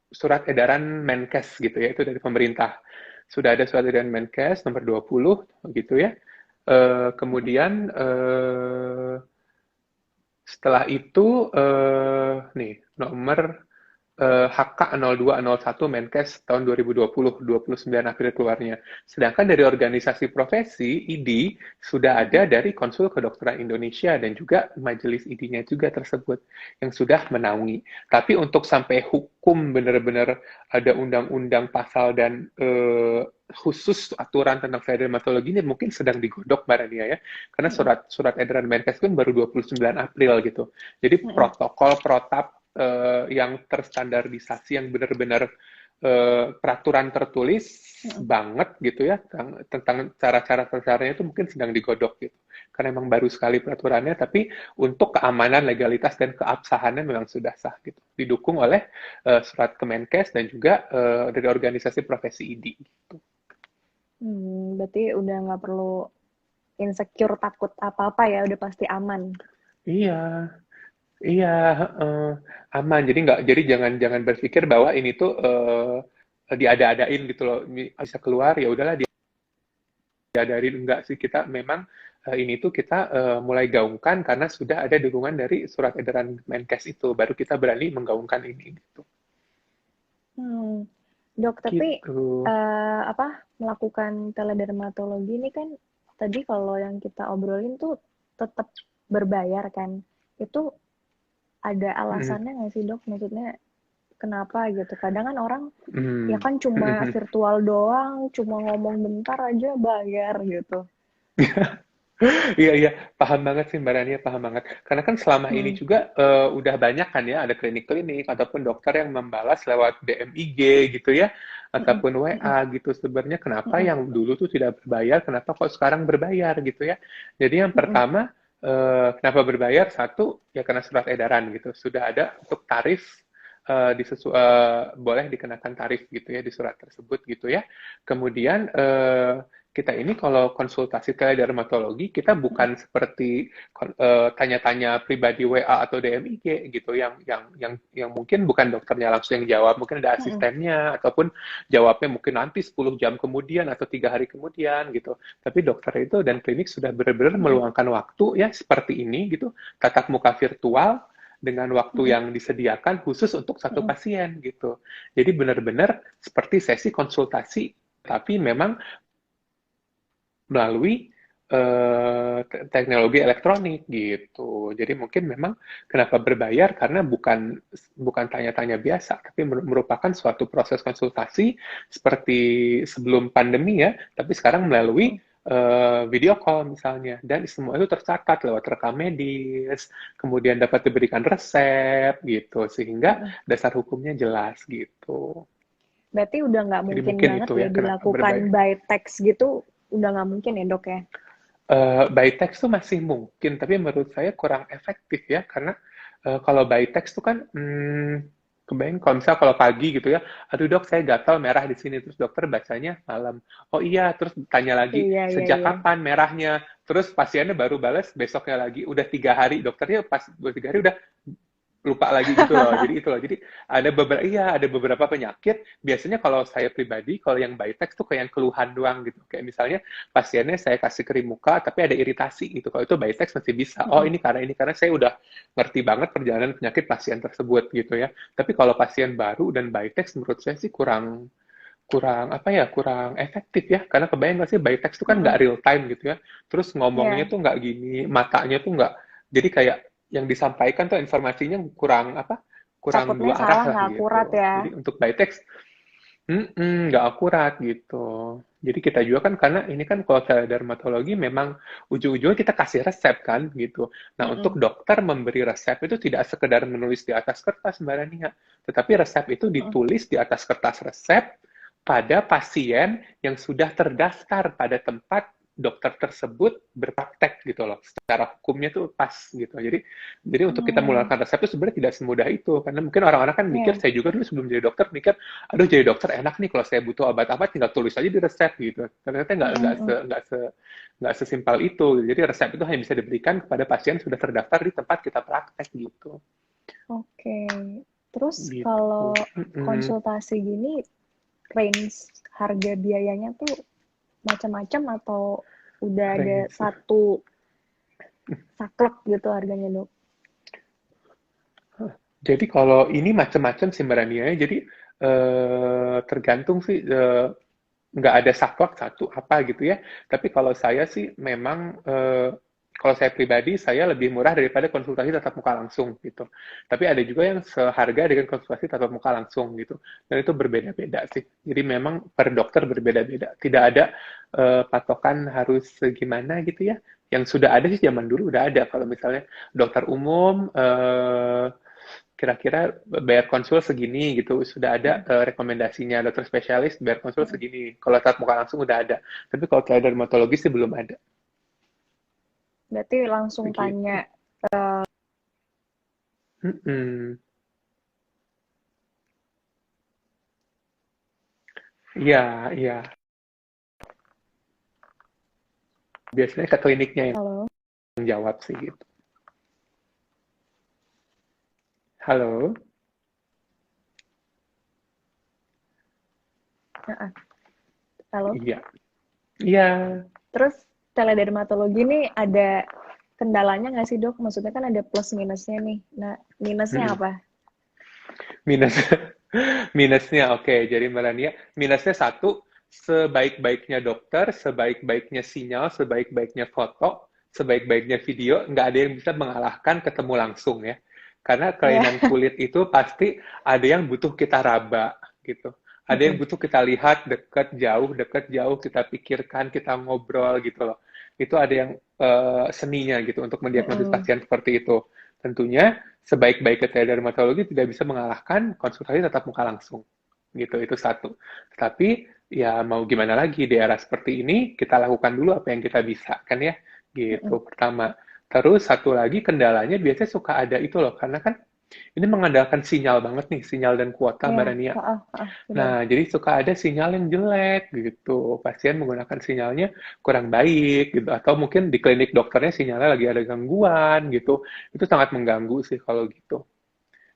surat edaran Menkes gitu ya, itu dari pemerintah. Sudah ada surat edaran Menkes nomor 20 gitu ya. Kemudian setelah itu nih nomor HK0201 Menkes tahun 2020, 29 April keluarnya. Sedangkan dari organisasi profesi, ID, sudah ada dari Konsul Kedokteran Indonesia dan juga majelis ID-nya juga tersebut yang sudah menaungi. Tapi untuk sampai hukum benar-benar ada undang-undang pasal dan khusus aturan tentang dermatologi ini mungkin sedang digodok Mbak Rania ya. Karena Mm-mm. surat edaran Menkes kan baru 29 April gitu. Jadi Mm-mm. protokol protap yang terstandarisasi yang benar-benar peraturan tertulis Mm-mm. banget gitu ya tentang cara-caranya itu mungkin sedang digodok gitu karena memang baru sekali peraturannya tapi untuk keamanan legalitas dan keabsahannya memang sudah sah gitu didukung oleh surat Kemenkes dan juga dari organisasi profesi ID gitu. Berarti udah nggak perlu insecure takut apa-apa ya, udah pasti aman. Iya. Iya, heeh, aman. Jadi jangan jangan berpikir bahwa ini tuh, diada-adain gitu loh. Bisa keluar, ya udahlah disadari enggak sih kita memang ini tuh kita mulai gaungkan karena sudah ada dukungan dari surat edaran Menkes itu, baru kita berani menggaungkan ini gitu. Hmm. Dok, tapi Gitu. melakukan teledermatologi ini kan tadi kalau yang kita obrolin tuh tetap berbayar kan? Itu ada Mm, alasannya nggak sih dok? Maksudnya kenapa gitu? Kadang kan orang ya mm. kan cuma virtual doang, cuma ngomong bentar aja bayar gitu. Iya, iya, paham banget sih Mbak Rania, paham banget. Karena kan selama ini Hmm. juga udah banyak kan ya, ada klinik-klinik ataupun dokter yang membalas lewat DM IG gitu ya, Mm-mm. ataupun Mm-mm. WA gitu. Sebenarnya kenapa Mm-mm. yang dulu tuh tidak berbayar, kenapa kok sekarang berbayar gitu ya. Jadi yang Mm-mm. pertama, kenapa berbayar? Satu, ya karena surat edaran gitu. Sudah ada untuk tarif, boleh dikenakan tarif gitu ya di surat tersebut gitu ya. Kemudian kita ini kalau konsultasi teledermatologi kita bukan seperti tanya-tanya pribadi WA atau DM IG gitu yang mungkin bukan dokternya langsung yang jawab, mungkin ada Mm-mm. asistennya ataupun jawabnya mungkin nanti 10 jam kemudian atau 3 hari kemudian gitu. Tapi dokter itu dan klinik sudah benar-benar Mm-mm. meluangkan waktu ya seperti ini gitu, tatap muka virtual dengan waktu Mm-mm. yang disediakan khusus untuk satu Mm-mm. pasien gitu. Jadi benar-benar seperti sesi konsultasi, tapi memang melalui teknologi elektronik gitu. Jadi mungkin memang kenapa berbayar karena bukan tanya-tanya biasa, tapi merupakan suatu proses konsultasi seperti sebelum pandemi ya, tapi sekarang melalui Mm-mm. video call misalnya, dan semua itu tercatat lewat rekam medis, kemudian dapat diberikan resep gitu, sehingga Mm-mm. dasar hukumnya jelas gitu. Berarti udah nggak Jadi mungkin mungkin banget itu ya ya kenapa dilakukan berbayar. by text gitu, udah nggak mungkin ya dok ya? By text tuh masih mungkin, tapi menurut saya kurang efektif ya, karena kalau by text tuh kan, kebayang kalau misalnya kalau pagi gitu ya, aduh dok saya gatal merah di sini, terus dokter bacanya malam. Oh iya, terus tanya lagi, Iya, iya, sejak iya. kapan merahnya? Terus pasiennya baru balas besoknya lagi, udah 3 hari, dokternya pas 3 hari udah lupa lagi gitu loh. Jadi itu loh. Jadi ada beberapa penyakit. Biasanya kalau saya pribadi, kalau yang by text tuh kayak yang keluhan doang gitu. Kayak misalnya pasiennya saya kasih krim muka tapi ada iritasi gitu. Kalau itu by text masih bisa. Oh Mm-mm. ini karena saya udah ngerti banget perjalanan penyakit pasien tersebut gitu ya. Tapi kalau pasien baru dan by text menurut saya sih kurang kurang apa ya kurang efektif ya, karena kebayang nggak sih by text itu kan nggak Mm-mm. real time gitu ya, terus ngomongnya Iya, tuh nggak gini, matanya tuh nggak, jadi kayak yang disampaikan tuh informasinya kurang apa, kurang takutnya dua arah salah lah nggak akurat gitu. ya. Jadi untuk by text nggak akurat gitu. Jadi kita juga kan karena ini kan kalau dermatologi memang ujung-ujungnya kita kasih resep kan gitu. Nah untuk Mm-mm. dokter memberi resep itu tidak sekedar menulis di atas kertas Mbak Rania, tetapi resep itu Mm-mm. ditulis di atas kertas resep pada pasien yang sudah terdaftar pada tempat dokter tersebut berpraktek gitu loh. Secara hukumnya tuh pas gitu. Jadi untuk kita Hmm. mengeluarkan resep itu sebenarnya tidak semudah itu, karena mungkin orang-orang kan mikir, Iya. saya juga dulu sebelum jadi dokter mikir, aduh jadi dokter enak nih kalau saya butuh obat apa tinggal tulis aja di resep gitu. Ternyata Mm-mm. nggak sesimpel itu. Jadi resep itu hanya bisa diberikan kepada pasien sudah terdaftar di tempat kita praktek gitu. Oke. Terus Gitu. kalau konsultasi gini, range harga biayanya tuh macam-macam atau udah ada Range. satu saklek gitu harganya dok? Jadi kalau ini macam-macam sih Mbak Rania, ya. Jadi tergantung sih, nggak ada saklek satu apa gitu ya. Tapi kalau saya sih memang kalau saya pribadi saya lebih murah daripada konsultasi tatap muka langsung gitu. Tapi ada juga yang seharga dengan konsultasi tatap muka langsung gitu. Dan itu berbeda-beda sih. Jadi memang per dokter berbeda-beda. Tidak ada patokan harus gimana gitu ya. Yang sudah ada sih zaman dulu udah ada. Kalau misalnya dokter umum kira-kira bayar konsul segini gitu, sudah ada Mm-mm. rekomendasinya dokter spesialis bayar konsul Mm-mm. segini. Kalau tatap muka langsung udah ada, tapi kalau dermatologi sih belum ada. Berarti langsung tanya. Begitu. Mm-mm. Iya, iya. Biasanya ke kliniknya yang Halo. jawab sih gitu. Halo. Heeh. Halo. Iya. Iya. Terus teledermatologi nih ada kendalanya nggak sih dok? Maksudnya kan ada plus minusnya nih. Nah, minusnya Mm-mm. apa? Minus minusnya oke. Jadi Melania, minusnya satu, sebaik-baiknya dokter, sebaik-baiknya sinyal, sebaik-baiknya foto, sebaik-baiknya video, nggak ada yang bisa mengalahkan ketemu langsung ya. Karena Ya. kelainan kulit itu pasti ada yang butuh kita raba gitu. Ada yang Mm-mm. butuh kita lihat dekat jauh, kita pikirkan, kita ngobrol gitu loh. Itu ada yang seninya gitu untuk mendiagnosis Mm-mm. pasien seperti itu. Tentunya sebaik-baiknya teledermatologi tidak bisa mengalahkan konsultasi tatap muka langsung. Gitu, itu satu. Tapi ya mau gimana lagi di era seperti ini, kita lakukan dulu apa yang kita bisa kan ya. Gitu Mm-mm. pertama. Terus satu lagi kendalanya biasanya suka ada itu loh, karena kan ini mengandalkan sinyal banget nih, sinyal dan kuota Mbak Ya. Rania. Benar. Nah, jadi suka ada sinyal yang jelek gitu. Pasien menggunakan sinyalnya kurang baik gitu. Atau mungkin di klinik dokternya sinyalnya lagi ada gangguan gitu. Itu sangat mengganggu sih kalau gitu.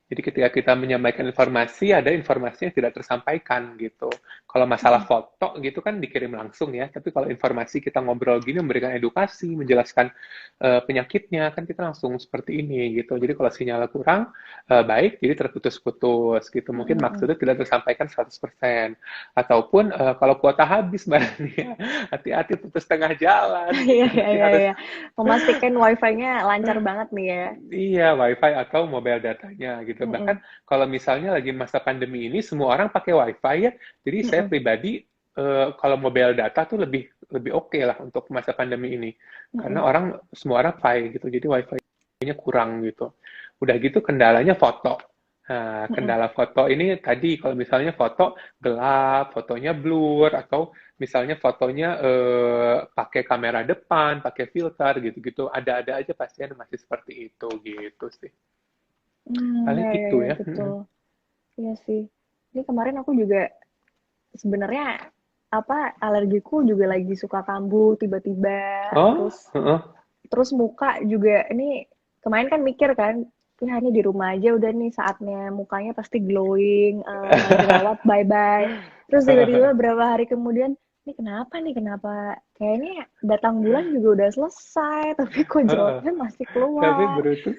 Jadi ketika kita menyampaikan informasi, ada informasi yang tidak tersampaikan gitu. Kalau masalah Mm-mm. foto gitu kan dikirim langsung ya, tapi kalau informasi kita ngobrol gini, memberikan edukasi, menjelaskan penyakitnya, kan kita langsung seperti ini gitu. Jadi kalau sinyalnya kurang baik, jadi terputus-putus gitu. Mungkin Mm-mm. maksudnya tidak tersampaikan 100%. Ataupun kalau kuota habis, Mbak Rania, hati-hati putus tengah jalan Iya, gitu. iya, Jadi iya, harus iya. Memastikan wifi-nya lancar banget nih ya. iya, WiFi atau mobile datanya gitu. Bahkan Mm-mm. kalau misalnya lagi masa pandemi ini, semua orang pakai WiFi ya. Jadi saya Mm-mm. pribadi kalau mobile data tuh lebih lebih oke lah untuk masa pandemi ini, karena Mm-mm. semua orang pakai gitu. Jadi WiFi-nya kurang gitu. Udah gitu kendalanya foto. Nah, Mm-mm. kendala foto ini tadi kalau misalnya foto gelap, fotonya blur, atau misalnya fotonya pakai kamera depan, pakai filter gitu-gitu. Ada-ada aja pasien yang masih seperti itu gitu sih. Paling Ya, ya, itu ya, ya. betul. Iya sih. Ini kemarin aku juga sebenarnya apa alergiku juga lagi suka kambuh tiba-tiba, Oh, terus heeh. terus muka juga ini kemarin kan mikir kan, ya ini di rumah aja udah nih saatnya mukanya pasti glowing, jerawat bye-bye. Terus tiba-tiba berapa hari kemudian, ini kenapa kayaknya datang bulan juga udah selesai, tapi kok Heeh. jerawatnya masih Tapi keluar. berutus.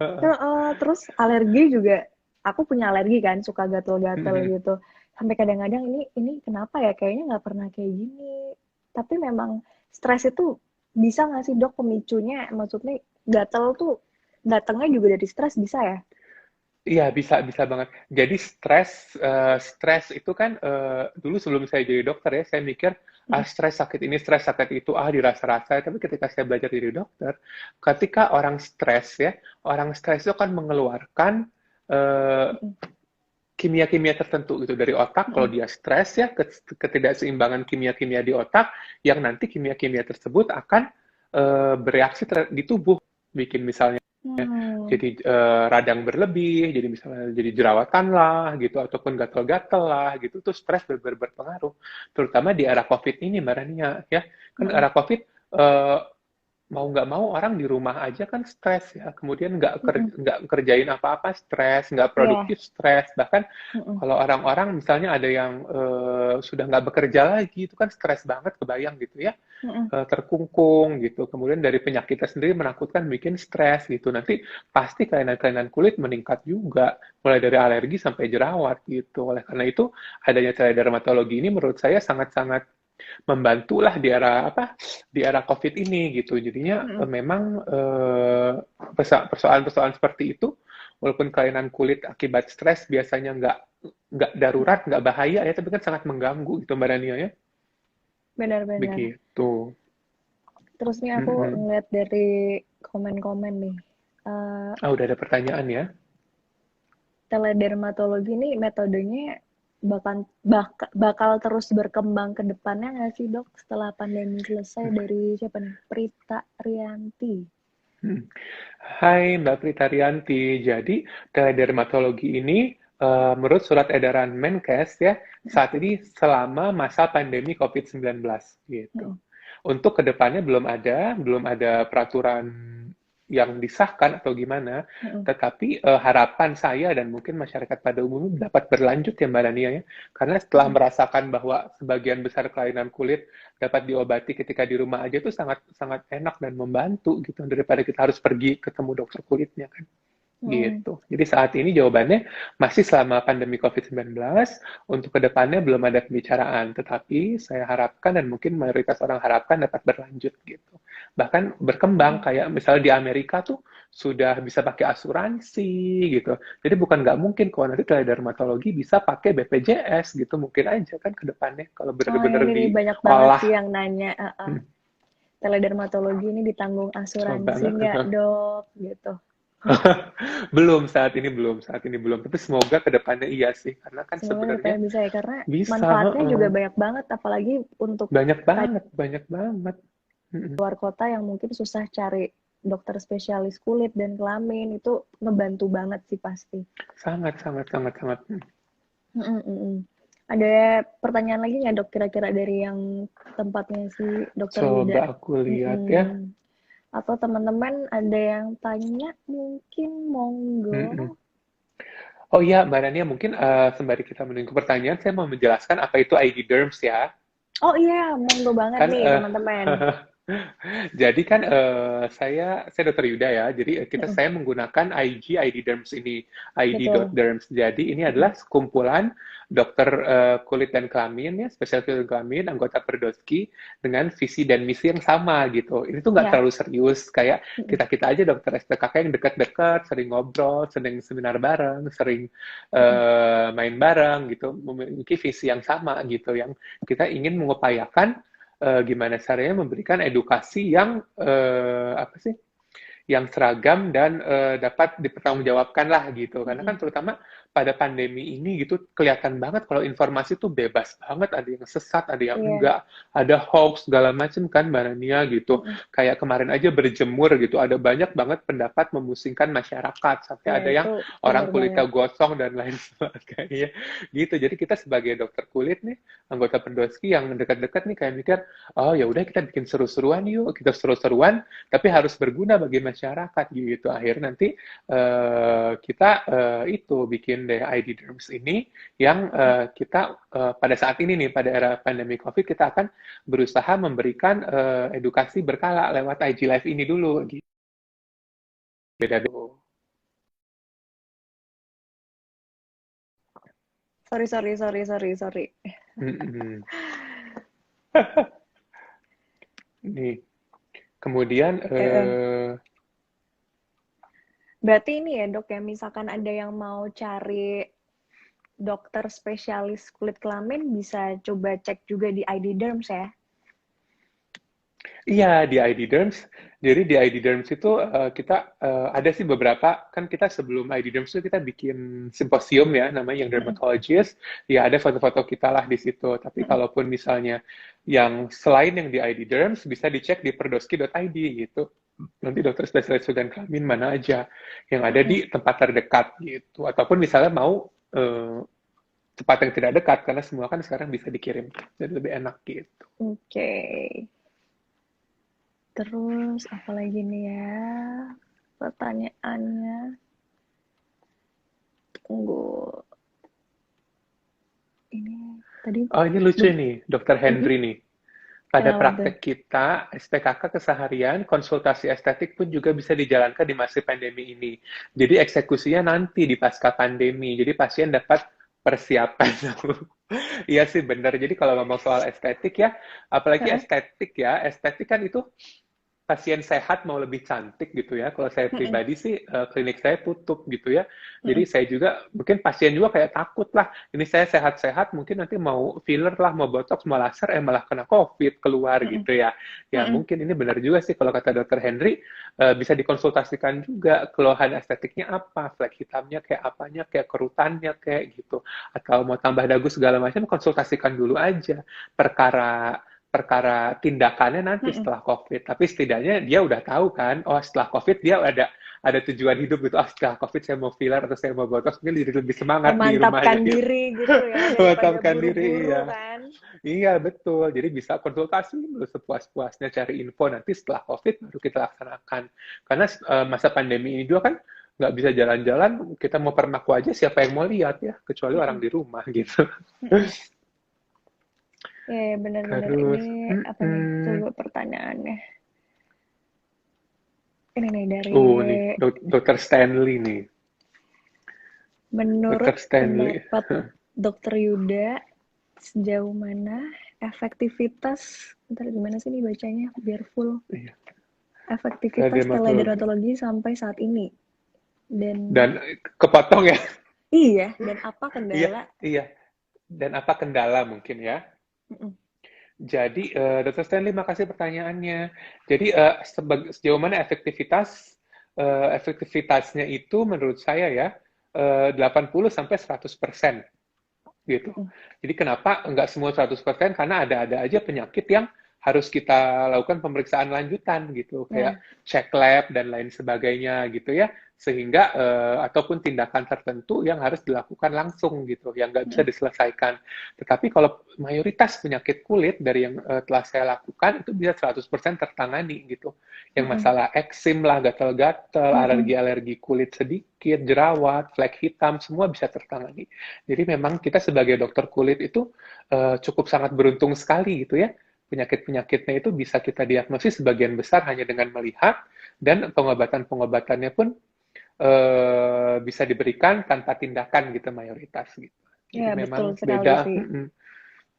Heeh. Terus alergi juga, aku punya alergi kan, suka gatel-gatel Mhm. gitu. Sampai kadang-kadang ini kenapa ya, kayaknya nggak pernah kayak gini. Tapi memang stres itu bisa nggak sih dok pemicunya? Maksudnya gatel tuh datangnya juga dari stres bisa ya? Iya, bisa bisa banget. Jadi stres itu kan dulu sebelum saya jadi dokter ya, saya mikir ah Mm, stres sakit ini, stres sakit itu, ah dirasa-rasa. Tapi ketika saya belajar jadi dokter, ketika orang stres ya, orang stres itu kan mengeluarkan eh, mm, kimia-kimia tertentu gitu dari otak. Kalau mm, dia stres ya, ketidakseimbangan kimia-kimia di otak, yang nanti kimia-kimia tersebut akan bereaksi di tubuh, bikin misalnya mm. jadi radang berlebih, jadi misalnya jadi jerawatan lah gitu, ataupun gatal-gatal lah gitu, tuh stres berpengaruh. Terutama di era COVID ini, Mbak Rania, ya. Kan Mm, era COVID, mau nggak mau orang di rumah aja kan stres ya, kemudian mm. nggak kerjain apa-apa stres, nggak Iya. produktif stres, bahkan Mm, kalau orang-orang misalnya ada yang sudah nggak bekerja lagi, itu kan stres banget, kebayang gitu ya, mm. terkungkung gitu. Kemudian dari penyakitnya sendiri menakutkan, bikin stres gitu. Nanti pasti kelainan-kelainan kulit meningkat juga, mulai dari alergi sampai jerawat gitu. Oleh karena itu, adanya teledermatologi ini menurut saya sangat-sangat membantulah di era apa di era COVID ini gitu. Jadinya Mm. memang persoalan-persoalan seperti itu, walaupun kelainan kulit akibat stres biasanya nggak darurat, nggak bahaya ya, tapi kan sangat mengganggu gitu Mbak Dania ya. Benar-benar. Begitu. Terus nih aku Mm-mm. ngeliat dari komen-komen nih. Eh, Ah, udah ada pertanyaan ya? Teledermatologi ini metodenya bakal terus berkembang ke depannya nggak sih dok setelah pandemi selesai, dari siapa nih? Prita Rianti. Hmm. Hai Mbak Pritarianti, jadi teledermatologi ini menurut surat edaran Menkes ya, saat ini selama masa pandemi COVID-19 gitu. Mm-mm. Untuk kedepannya belum ada peraturan yang disahkan atau gimana, tetapi harapan saya dan mungkin masyarakat pada umumnya dapat berlanjut ya Mbak Dania ya, karena setelah merasakan bahwa sebagian besar kelainan kulit dapat diobati ketika di rumah aja itu sangat sangat enak dan membantu gitu daripada kita harus pergi ketemu dokter kulitnya kan. Gitu. Jadi saat ini jawabannya masih selama pandemi COVID-19, untuk kedepannya belum ada pembicaraan, tetapi saya harapkan dan mungkin mayoritas orang harapkan dapat berlanjut gitu. Bahkan berkembang kayak misalnya di Amerika tuh sudah bisa pakai asuransi gitu. Jadi bukan nggak mungkin kalau nanti teledermatologi bisa pakai BPJS gitu, mungkin aja kan ke depannya kalau benar-benar ini banyak banget diolah. sih yang nanya, teledermatologi ini ditanggung asuransi nggak dok gitu. Belum saat ini belum, tapi semoga kedepannya iya sih, karena kan Semoga sebenarnya bisa ya, karena bisa, manfaatnya juga banyak banget, apalagi untuk banyak banget. luar kota yang mungkin susah cari dokter spesialis kulit dan kelamin, itu ngebantu banget sih pasti. Sangat. Ada pertanyaan lagi nggak dok, kira-kira dari yang tempatnya si dokter Wida? Coba aku lihat ya. Atau teman-teman ada yang tanya, mungkin monggo. Oh iya, Mbak Nania, mungkin sembari kita menunggu pertanyaan, saya mau menjelaskan apa itu ID derms ya. Oh iya, monggo banget Kan, nih teman-teman. Jadi kan saya Dr. Yuda ya. Jadi saya menggunakan ID derms ini, id.derms. Jadi ini adalah kumpulan dokter kulit dan kelamin ya, spesialis kulit dan kelamin, anggota Perdosky dengan visi dan misi yang sama gitu. Ini tuh nggak terlalu serius, kayak kita aja dokter SPKK yang dekat-dekat, sering ngobrol, sering seminar bareng, sering main bareng gitu, memiliki visi yang sama gitu, yang kita ingin mengupayakan gimana caranya memberikan edukasi yang yang seragam dan dapat dipertanggungjawabkan lah gitu. Karena kan terutama pada pandemi ini gitu kelihatan banget kalau informasi tuh bebas banget, ada yang sesat, ada yang enggak, ada hoax segala macam kan Mbak Nania gitu. Kayak kemarin aja berjemur gitu, ada banyak banget pendapat memusingkan masyarakat, sampai ada yang orang kulitnya gosong dan lain sebagainya gitu. Jadi kita sebagai dokter kulit nih, anggota Perdosky yang dekat-dekat nih kayak mikir, oh ya udah kita bikin seru-seruan yuk, kita seru-seruan tapi harus berguna bagi masyarakat gitu. Akhirnya nanti kita itu bikin deh ID derms ini yang kita pada saat ini nih, pada era pandemi COVID, kita akan berusaha memberikan edukasi berkala lewat IG Live ini dulu gitu. Beda dulu. Sorry. Nih. Kemudian berarti ini ya dok ya, misalkan ada yang mau cari dokter spesialis kulit kelamin, bisa coba cek juga di ID derms ya? Iya, di ID derms. Jadi di ID derms itu kita ada sih beberapa, kan kita sebelum ID derms itu kita bikin simposium ya, namanya yang dermatologist. Ya ada foto-foto kita lah di situ. Tapi kalaupun misalnya yang selain yang di ID derms, bisa dicek di perdosky.id gitu. Nanti dokter spesialis kulit dan kelamin mana aja yang ada di tempat terdekat gitu. Ataupun misalnya mau tempat yang tidak dekat, karena semua kan sekarang bisa dikirim, jadi lebih enak gitu. Oke. Terus apa lagi nih ya pertanyaannya? Tunggu. Ini tadi. Oh, ini lucu nih, Dokter Henry nih. Pada praktek kita, SPKK keseharian, konsultasi estetik pun juga bisa dijalankan di masa pandemi ini. Jadi eksekusinya nanti di pasca pandemi. Jadi pasien dapat persiapan. Iya sih benar. Jadi kalau ngomong soal estetik ya, apalagi estetik kan itu pasien sehat mau lebih cantik gitu ya. Kalau saya pribadi sih klinik saya tutup gitu ya. Jadi saya juga mungkin pasien juga kayak takut lah. Ini saya sehat-sehat mungkin nanti mau filler lah, mau botox, mau laser malah kena COVID keluar gitu ya. Ya mungkin ini benar juga sih kalau kata Dokter Henry, bisa dikonsultasikan juga keluhan estetiknya apa, flek hitamnya kayak apanya, kayak kerutannya kayak gitu. Atau mau tambah dagu segala macam, konsultasikan dulu aja. Perkara tindakannya nanti setelah COVID. Tapi setidaknya dia udah tahu kan, oh setelah COVID dia ada tujuan hidup gitu. Setelah COVID saya mau filler atau saya mau botox, mungkin jadi lebih semangat di rumahnya. Memantapkan diri gitu ya. Memantapkan diri, iya. Kan? Iya, betul. Jadi bisa konsultasi dulu sepuas-puasnya cari info. Nanti setelah COVID baru kita laksanakan. Karena masa pandemi ini juga kan nggak bisa jalan-jalan, kita mau permaku aja siapa yang mau lihat ya, kecuali orang Mm-mm. di rumah gitu. Mm-mm. Ya, ya, benar-benar. Ini Terus, apa nih? Coba pertanyaannya. Ini nih dari nih, Dokter Stanley nih. menurut Dokter Stanley. pendapat Dokter Yuda, sejauh mana efektivitas, ntar gimana sih nih bacanya biar full, Iya, efektivitas dermatologi. teledermatologi sampai saat ini, dan Dan kepotong ya. iya, dan apa Iya, kendala. iya. Dan apa kendala mungkin ya? Mm-mm. Jadi, Dr. Stanley, makasih pertanyaannya. Jadi, sejauh mana efektivitasnya itu menurut saya ya, 80 sampai 100% gitu. Mm-mm. Jadi kenapa nggak semua 100%? Karena ada aja penyakit yang harus kita lakukan pemeriksaan lanjutan gitu, Nah, kayak cek lab dan lain sebagainya gitu ya, sehingga ataupun tindakan tertentu yang harus dilakukan langsung gitu, yang nggak bisa mm-mm. diselesaikan. Tetapi kalau mayoritas penyakit kulit dari yang telah saya lakukan itu bisa 100% tertangani gitu. Yang Mm-mm. masalah eksim lah, gatal-gatal, Mm-mm. alergi-alergi kulit sedikit, jerawat, flek hitam, semua bisa tertangani. Jadi memang kita sebagai dokter kulit itu cukup sangat beruntung sekali gitu ya. Penyakit-penyakitnya itu bisa kita diagnosis sebagian besar hanya dengan melihat, dan pengobatan-pengobatannya pun bisa diberikan tanpa tindakan gitu mayoritas gitu. Jadi Ya, betul memang sekali beda. sih.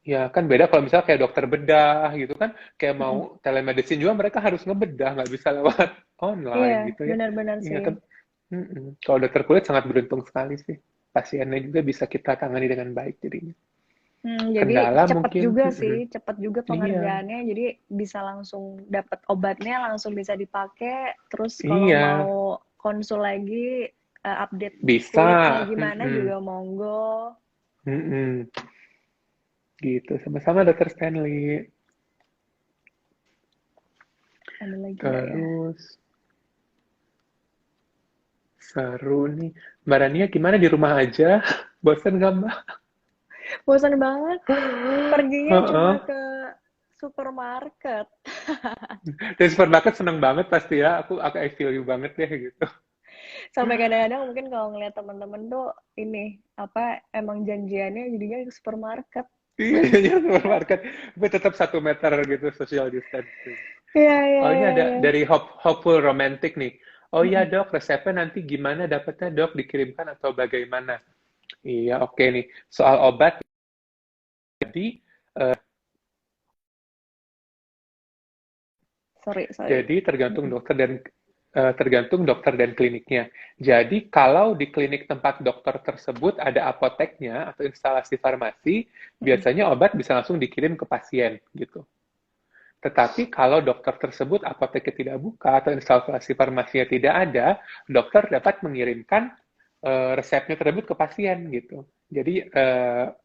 Ya kan beda kalau misalnya kayak dokter bedah gitu kan, kayak Mm-mm. mau telemedicine juga mereka harus ngebedah, nggak bisa lewat Iya, online gitu ya. benar-benar Iya sih. kan. Kalau dokter kulit sangat beruntung sekali sih. Pasiennya juga bisa kita tangani dengan baik jadinya. Jadi Kendala cepet mungkin, juga sih, cepet juga iya, pengerjaannya. Jadi bisa langsung dapat obatnya, langsung bisa dipakai. Terus kalau mau iya, konsul lagi, update bisa, kulitnya gimana mm-mm, juga monggo. mm-mm. Gitu. Sama-sama Dokter Stanley. Ada lagi nggak ya? Terus seru nih. Mbak Rania gimana di rumah aja? Bosan nggak Mbak? Bosan banget. Perginya cuma Heeh. ke supermarket. Dari supermarket seneng banget pasti ya. Aku I feel you banget deh gitu. Sampai kadang-kadang mungkin kalau ngeliat teman-teman tuh ini apa emang janjiannya jadinya ke supermarket. Iya, iya, supermarket. Tapi tetap 1 meter gitu social distancing. Iya, iya, Oh, ini iya, ada iya. dari Hopeful Romantic nih. Oh iya Mm-mm. dok, resepnya nanti gimana dapetnya dok? Dikirimkan atau bagaimana? Iya, oke nih. Soal obat, jadi Sorry, sorry. jadi Mm-mm. tergantung dokter dan kliniknya. Jadi kalau di klinik tempat dokter tersebut ada apoteknya atau instalasi farmasi, Mm-mm. biasanya obat bisa langsung dikirim ke pasien gitu. Tetapi kalau dokter tersebut apoteknya tidak buka atau instalasi farmasinya tidak ada, dokter dapat mengirimkan resepnya tersebut ke pasien gitu. Jadi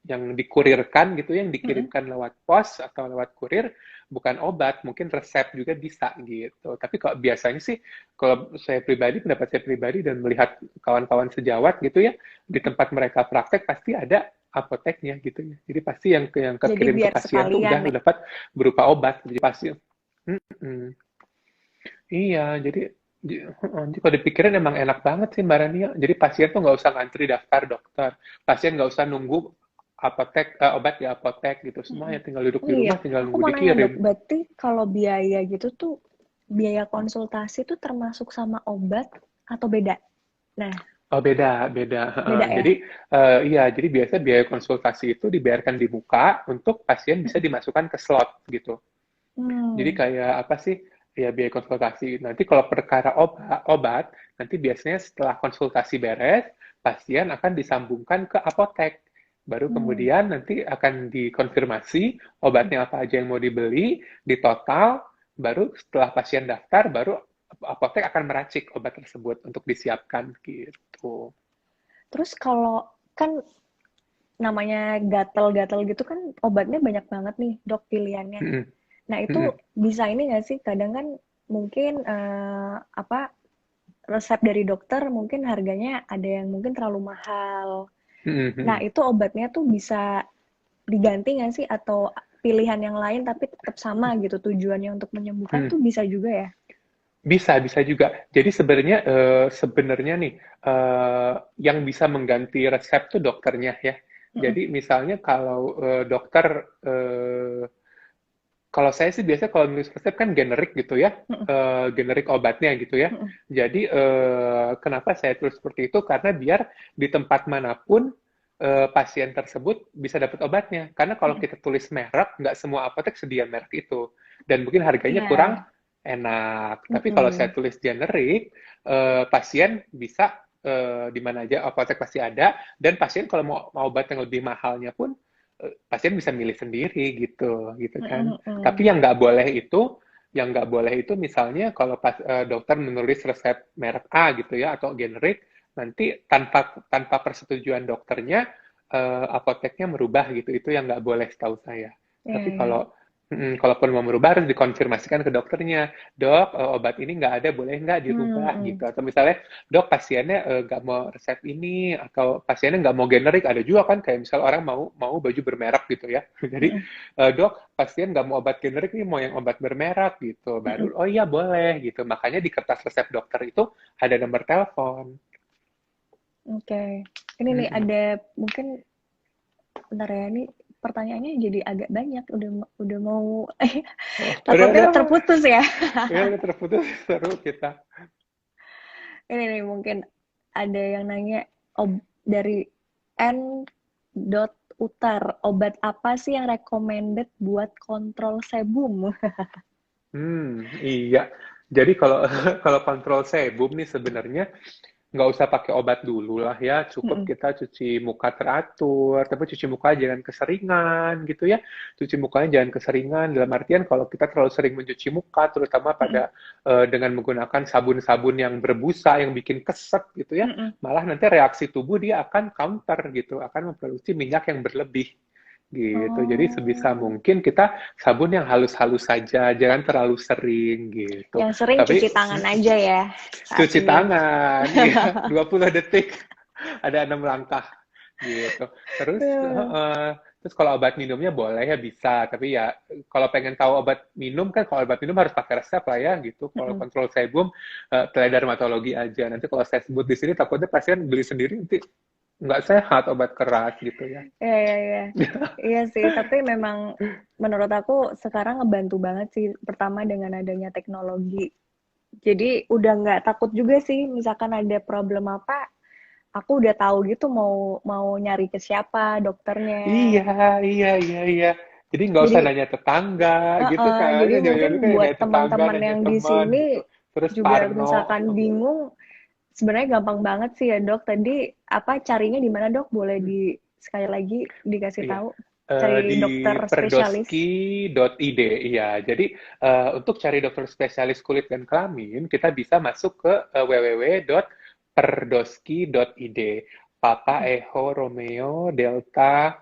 yang dikurirkan gitu, yang Mm-mm. dikirimkan lewat pos atau lewat kurir bukan obat, mungkin resep juga bisa gitu. Tapi kalau biasanya sih, kalau saya pribadi, pendapat saya pribadi dan melihat kawan-kawan sejawat gitu ya, di tempat mereka praktek pasti ada apoteknya gitu ya. Jadi pasti yang Jadi kekirim ke biar pasien tuh sekalian udah nih. dapat berupa obat. Jadi pasien. Mm-mm. Iya, jadi kalau dipikirin emang enak banget sih Mbak Rania. Jadi pasien tuh nggak usah ngantri daftar dokter. Pasien nggak usah nunggu obat di apotek gitu. Mm-mm. Semuanya tinggal duduk di Iya, rumah, tinggal aku nunggu mau nanya dok, dikirim. berarti kalau biaya gitu tuh, biaya konsultasi tuh termasuk sama obat atau beda? Nah, Oh beda, beda. beda ya? Jadi iya, jadi biasa biaya konsultasi itu dibayarkan di muka untuk pasien bisa Mm-mm. dimasukkan ke slot gitu. Jadi Hmm, kayak apa sih? Ya biaya konsultasi. Nanti kalau perkara obat, nanti biasanya setelah konsultasi beres, pasien akan disambungkan ke apotek. Baru hmm, kemudian nanti akan dikonfirmasi obatnya apa aja yang mau dibeli, di total, baru setelah pasien daftar, baru apotek akan meracik obat tersebut untuk disiapkan gitu. Terus kalau kan namanya gatal-gatal gitu kan obatnya banyak banget nih dok pilihannya. Mm-mm. Nah itu Mm-mm. bisa ini nggak sih? Kadang kan mungkin apa resep dari dokter mungkin harganya ada yang mungkin terlalu mahal. Nah Mm-mm. itu obatnya tuh bisa diganti nggak sih atau pilihan yang lain tapi tetap sama gitu tujuannya untuk menyembuhkan Hmm. tuh bisa juga ya? Bisa juga. Jadi sebenarnya nih yang bisa mengganti resep tuh dokternya ya. Mm-mm. Jadi misalnya kalau dokter kalau saya sih biasanya kalau nulis resep kan generik gitu ya, Mm-mm. generik obatnya gitu ya. Mm-mm. Jadi kenapa saya tulis seperti itu? Karena biar di tempat manapun pasien tersebut bisa dapat obatnya. Karena kalau Mm-mm. kita tulis merek, nggak semua apotek sedia merek itu. Dan mungkin harganya kurang Iya. enak. Tapi kalau saya Mm-mm. tulis generik, pasien bisa di mana aja apotek pasti ada. Dan pasien kalau mau obat yang lebih mahalnya pun pasien bisa milih sendiri gitu kan. Tapi Mm-mm. yang nggak boleh itu misalnya kalau dokter menulis resep merek A gitu ya atau generik, nanti tanpa tanpa persetujuan dokternya apoteknya merubah gitu. Itu yang nggak boleh setahu saya. Iya, Tapi iya. kalaupun mau merubah harus dikonfirmasikan ke dokternya, dok obat ini nggak ada, boleh nggak dirubah Mm-mm. gitu. Atau misalnya dok pasiennya nggak mau resep ini atau pasiennya nggak mau generik, ada juga kan kayak misal orang mau baju bermerek gitu ya. Jadi Mm-mm. dok pasien nggak mau obat generik nih mau yang obat bermerek gitu. Mm-mm. Baru oh iya boleh gitu. Makanya di kertas resep dokter itu ada nomor telepon. Oke. Ini nih Mm-mm. ada mungkin bentar ya ini pertanyaannya jadi agak banyak udah mau Oh, takutnya terputus ya. ya udah terputus seru kita. Ini nih mungkin ada yang nanya dari N. Utar, obat apa sih yang recommended buat kontrol sebum? Iya. Jadi kalau kalau kontrol sebum nih sebenarnya nggak usah pakai obat dulu lah ya. Cukup Mm-mm. kita cuci muka teratur, tapi cuci muka jangan keseringan gitu ya. Cuci mukanya jangan keseringan dalam artian kalau kita terlalu sering mencuci muka, terutama Mm-mm. pada dengan menggunakan sabun-sabun yang berbusa, yang bikin keset gitu ya, Mm-mm. malah nanti reaksi tubuh dia akan counter gitu, akan memproduksi minyak yang berlebih gitu. Jadi sebisa Oh, mungkin kita sabun yang halus-halus saja, jangan terlalu sering gitu. yang sering cuci Tapi tangan aja ya saat cuci ini. tangan, ya 20 detik ada 6 langkah gitu. Ya. Terus kalau obat minumnya boleh ya bisa, tapi ya kalau pengen tahu obat minum kan kalau obat minum harus pakai resep lah ya gitu. Kalau Mm-mm. kontrol sebum teledermatologi aja. Nanti kalau saya sebut di sini takutnya pasien beli sendiri nanti nggak sehat obat keras gitu ya. Ya, ya, ya. Iya sih, tapi memang menurut aku sekarang ngebantu banget sih. Pertama dengan adanya teknologi. Jadi udah nggak takut juga sih, misalkan ada problem apa, aku udah tahu gitu mau mau nyari ke siapa dokternya. Iya, iya. Jadi nggak usah Jadi nanya tetangga gitu kan. jadi Ya, mungkin jangan-jangan kan buat nanya tetangga, teman-teman nanya yang di teman sini gitu. Terus juga Parno. misalkan bingung, sebenarnya gampang banget sih ya dok. Tadi apa carinya di mana dok? Boleh di sekali lagi dikasih Iya. tahu? Cari Di dokter spesialis. perdoski.id, iya. Jadi untuk cari dokter spesialis kulit dan kelamin, kita bisa masuk ke www.perdoski.id. Papa, Echo, Romeo, Delta,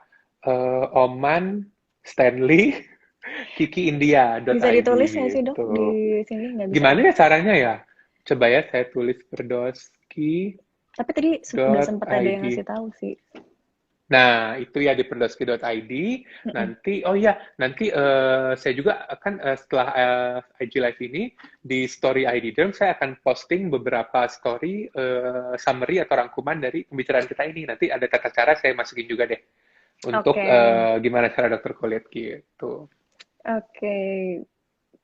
Oman, Stanley, Kiki Bisa India.id ditulis nggak sih dok di gitu. sini? Nggak bisa Gimana ya? ya caranya ya? Coba ya saya tulis perdoski.id. Tapi tadi udah sempat ada yang ngasih tahu sih. Nah, itu ya di perdoski.id. Mm-mm. Nanti, oh ya, nanti saya juga akan setelah IG Live ini, di story ID Derm, saya akan posting beberapa story summary atau rangkuman dari pembicaraan kita ini. Nanti ada tata cara saya masukin juga deh. Untuk Oke, gimana cara dokter kulit gitu. oke,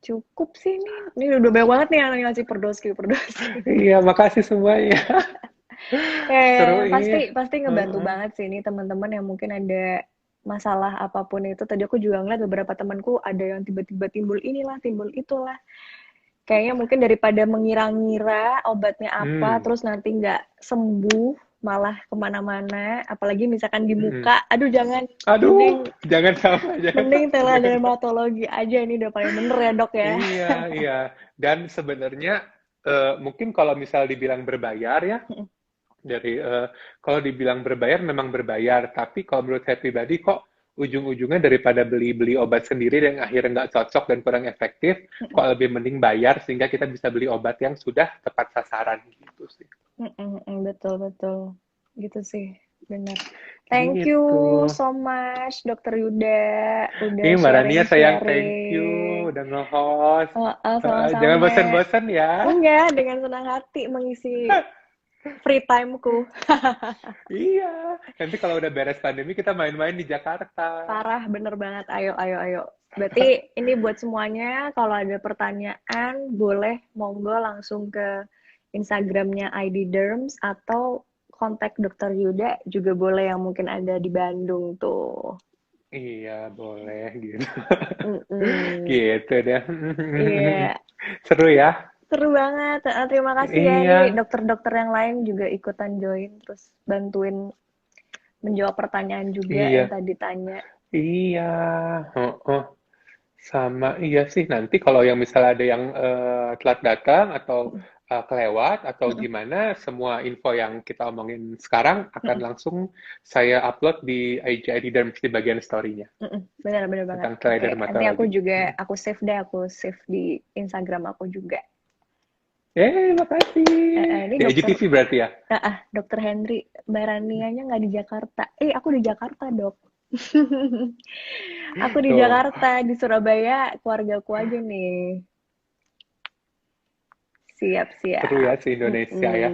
cukup sih nih. Ini udah banyak banget nih yang ngasih perdoski. Iya, makasih semuanya. Ya, ya, Seru ya, ini. pasti ngebantu banget sih ini teman-teman yang mungkin ada masalah apapun itu. Tadi aku juga ngeliat beberapa temanku ada yang tiba-tiba timbul inilah, timbul itulah. Kayaknya mungkin daripada mengira-ngira obatnya apa, Hmm. terus nanti nggak sembuh, malah kemana-mana. Apalagi misalkan di Mm-mm. muka, aduh jangan, Aduh, mending jangan sama, jangan mending sama, jangan sama. teledermatologi aja ini udah paling bener ya dok ya. Iya. Dan sebenarnya mungkin kalau misal dibilang berbayar ya, dari kalau dibilang berbayar memang berbayar, tapi kalau menurut saya pribadi kok ujung-ujungnya daripada beli-beli obat sendiri yang akhirnya nggak cocok dan kurang efektif, kok lebih mending bayar sehingga kita bisa beli obat yang sudah tepat sasaran gitu sih. Betul betul gitu sih. benar. Thank you Gitu. so much, Dokter Yuda, udah Mbak Rania sayang, thank you sharing-sharing. udah nge-host. Jangan Sama-sama. bosan-bosan ya. Enggak, dengan senang hati mengisi free time-ku. Iya, nanti kalau udah beres pandemi kita main-main di Jakarta. Parah, bener banget. Ayo, ayo, ayo. Berarti ini buat semuanya, kalau ada pertanyaan, boleh monggo langsung ke Instagramnya ID Derms atau kontak Dokter Yuda juga boleh yang mungkin ada di Bandung tuh. Iya, boleh gitu. Mm-mm. Gitu deh. Iya, Seru ya? seru banget. Terima kasih ya. Iya, Nih dokter-dokter yang lain juga ikutan join, terus bantuin menjawab pertanyaan juga yang iya, tadi tanya. iya. Heeh. Sama, iya sih. Nanti kalau yang misalnya ada yang telat datang atau kelewat atau Mm-mm. gimana, semua info yang kita omongin sekarang akan Mm-mm. langsung saya upload di IG dan di bagian story-nya Mm-mm. Benar, benar banget. tentang Oke, teledar nanti aku dermatologi. juga, aku save di Instagram aku juga. Makasih. Ini Di dokter, IGTV berarti ya? dokter Henry, Mbak Ranianya nggak di Jakarta. Aku di Jakarta, dok. Aku di Tuh, Jakarta, di Surabaya, keluargaku aja nih. Siap, seru ya siap. se-Indonesia ya.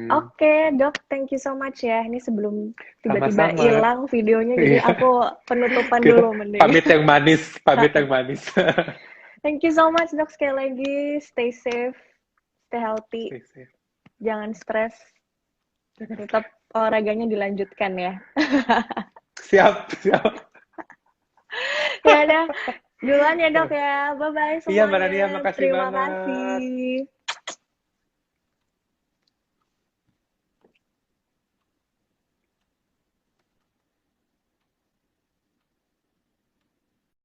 Oke, dok, thank you so much ya. Ini sebelum tiba-tiba Sama-sama. hilang videonya, jadi Iya, aku penutupan kita dulu mending. pamit yang manis, pamit yang manis. Thank you so much, dok, sekali lagi. Stay safe, stay healthy, Stay safe. jangan stres. Tetap olahraganya dilanjutkan ya. Siap, siap. Ya udah, duluan ya dok ya. Bye-bye Iya, Mbak Rania, semuanya. makasih Terima banget. kasih.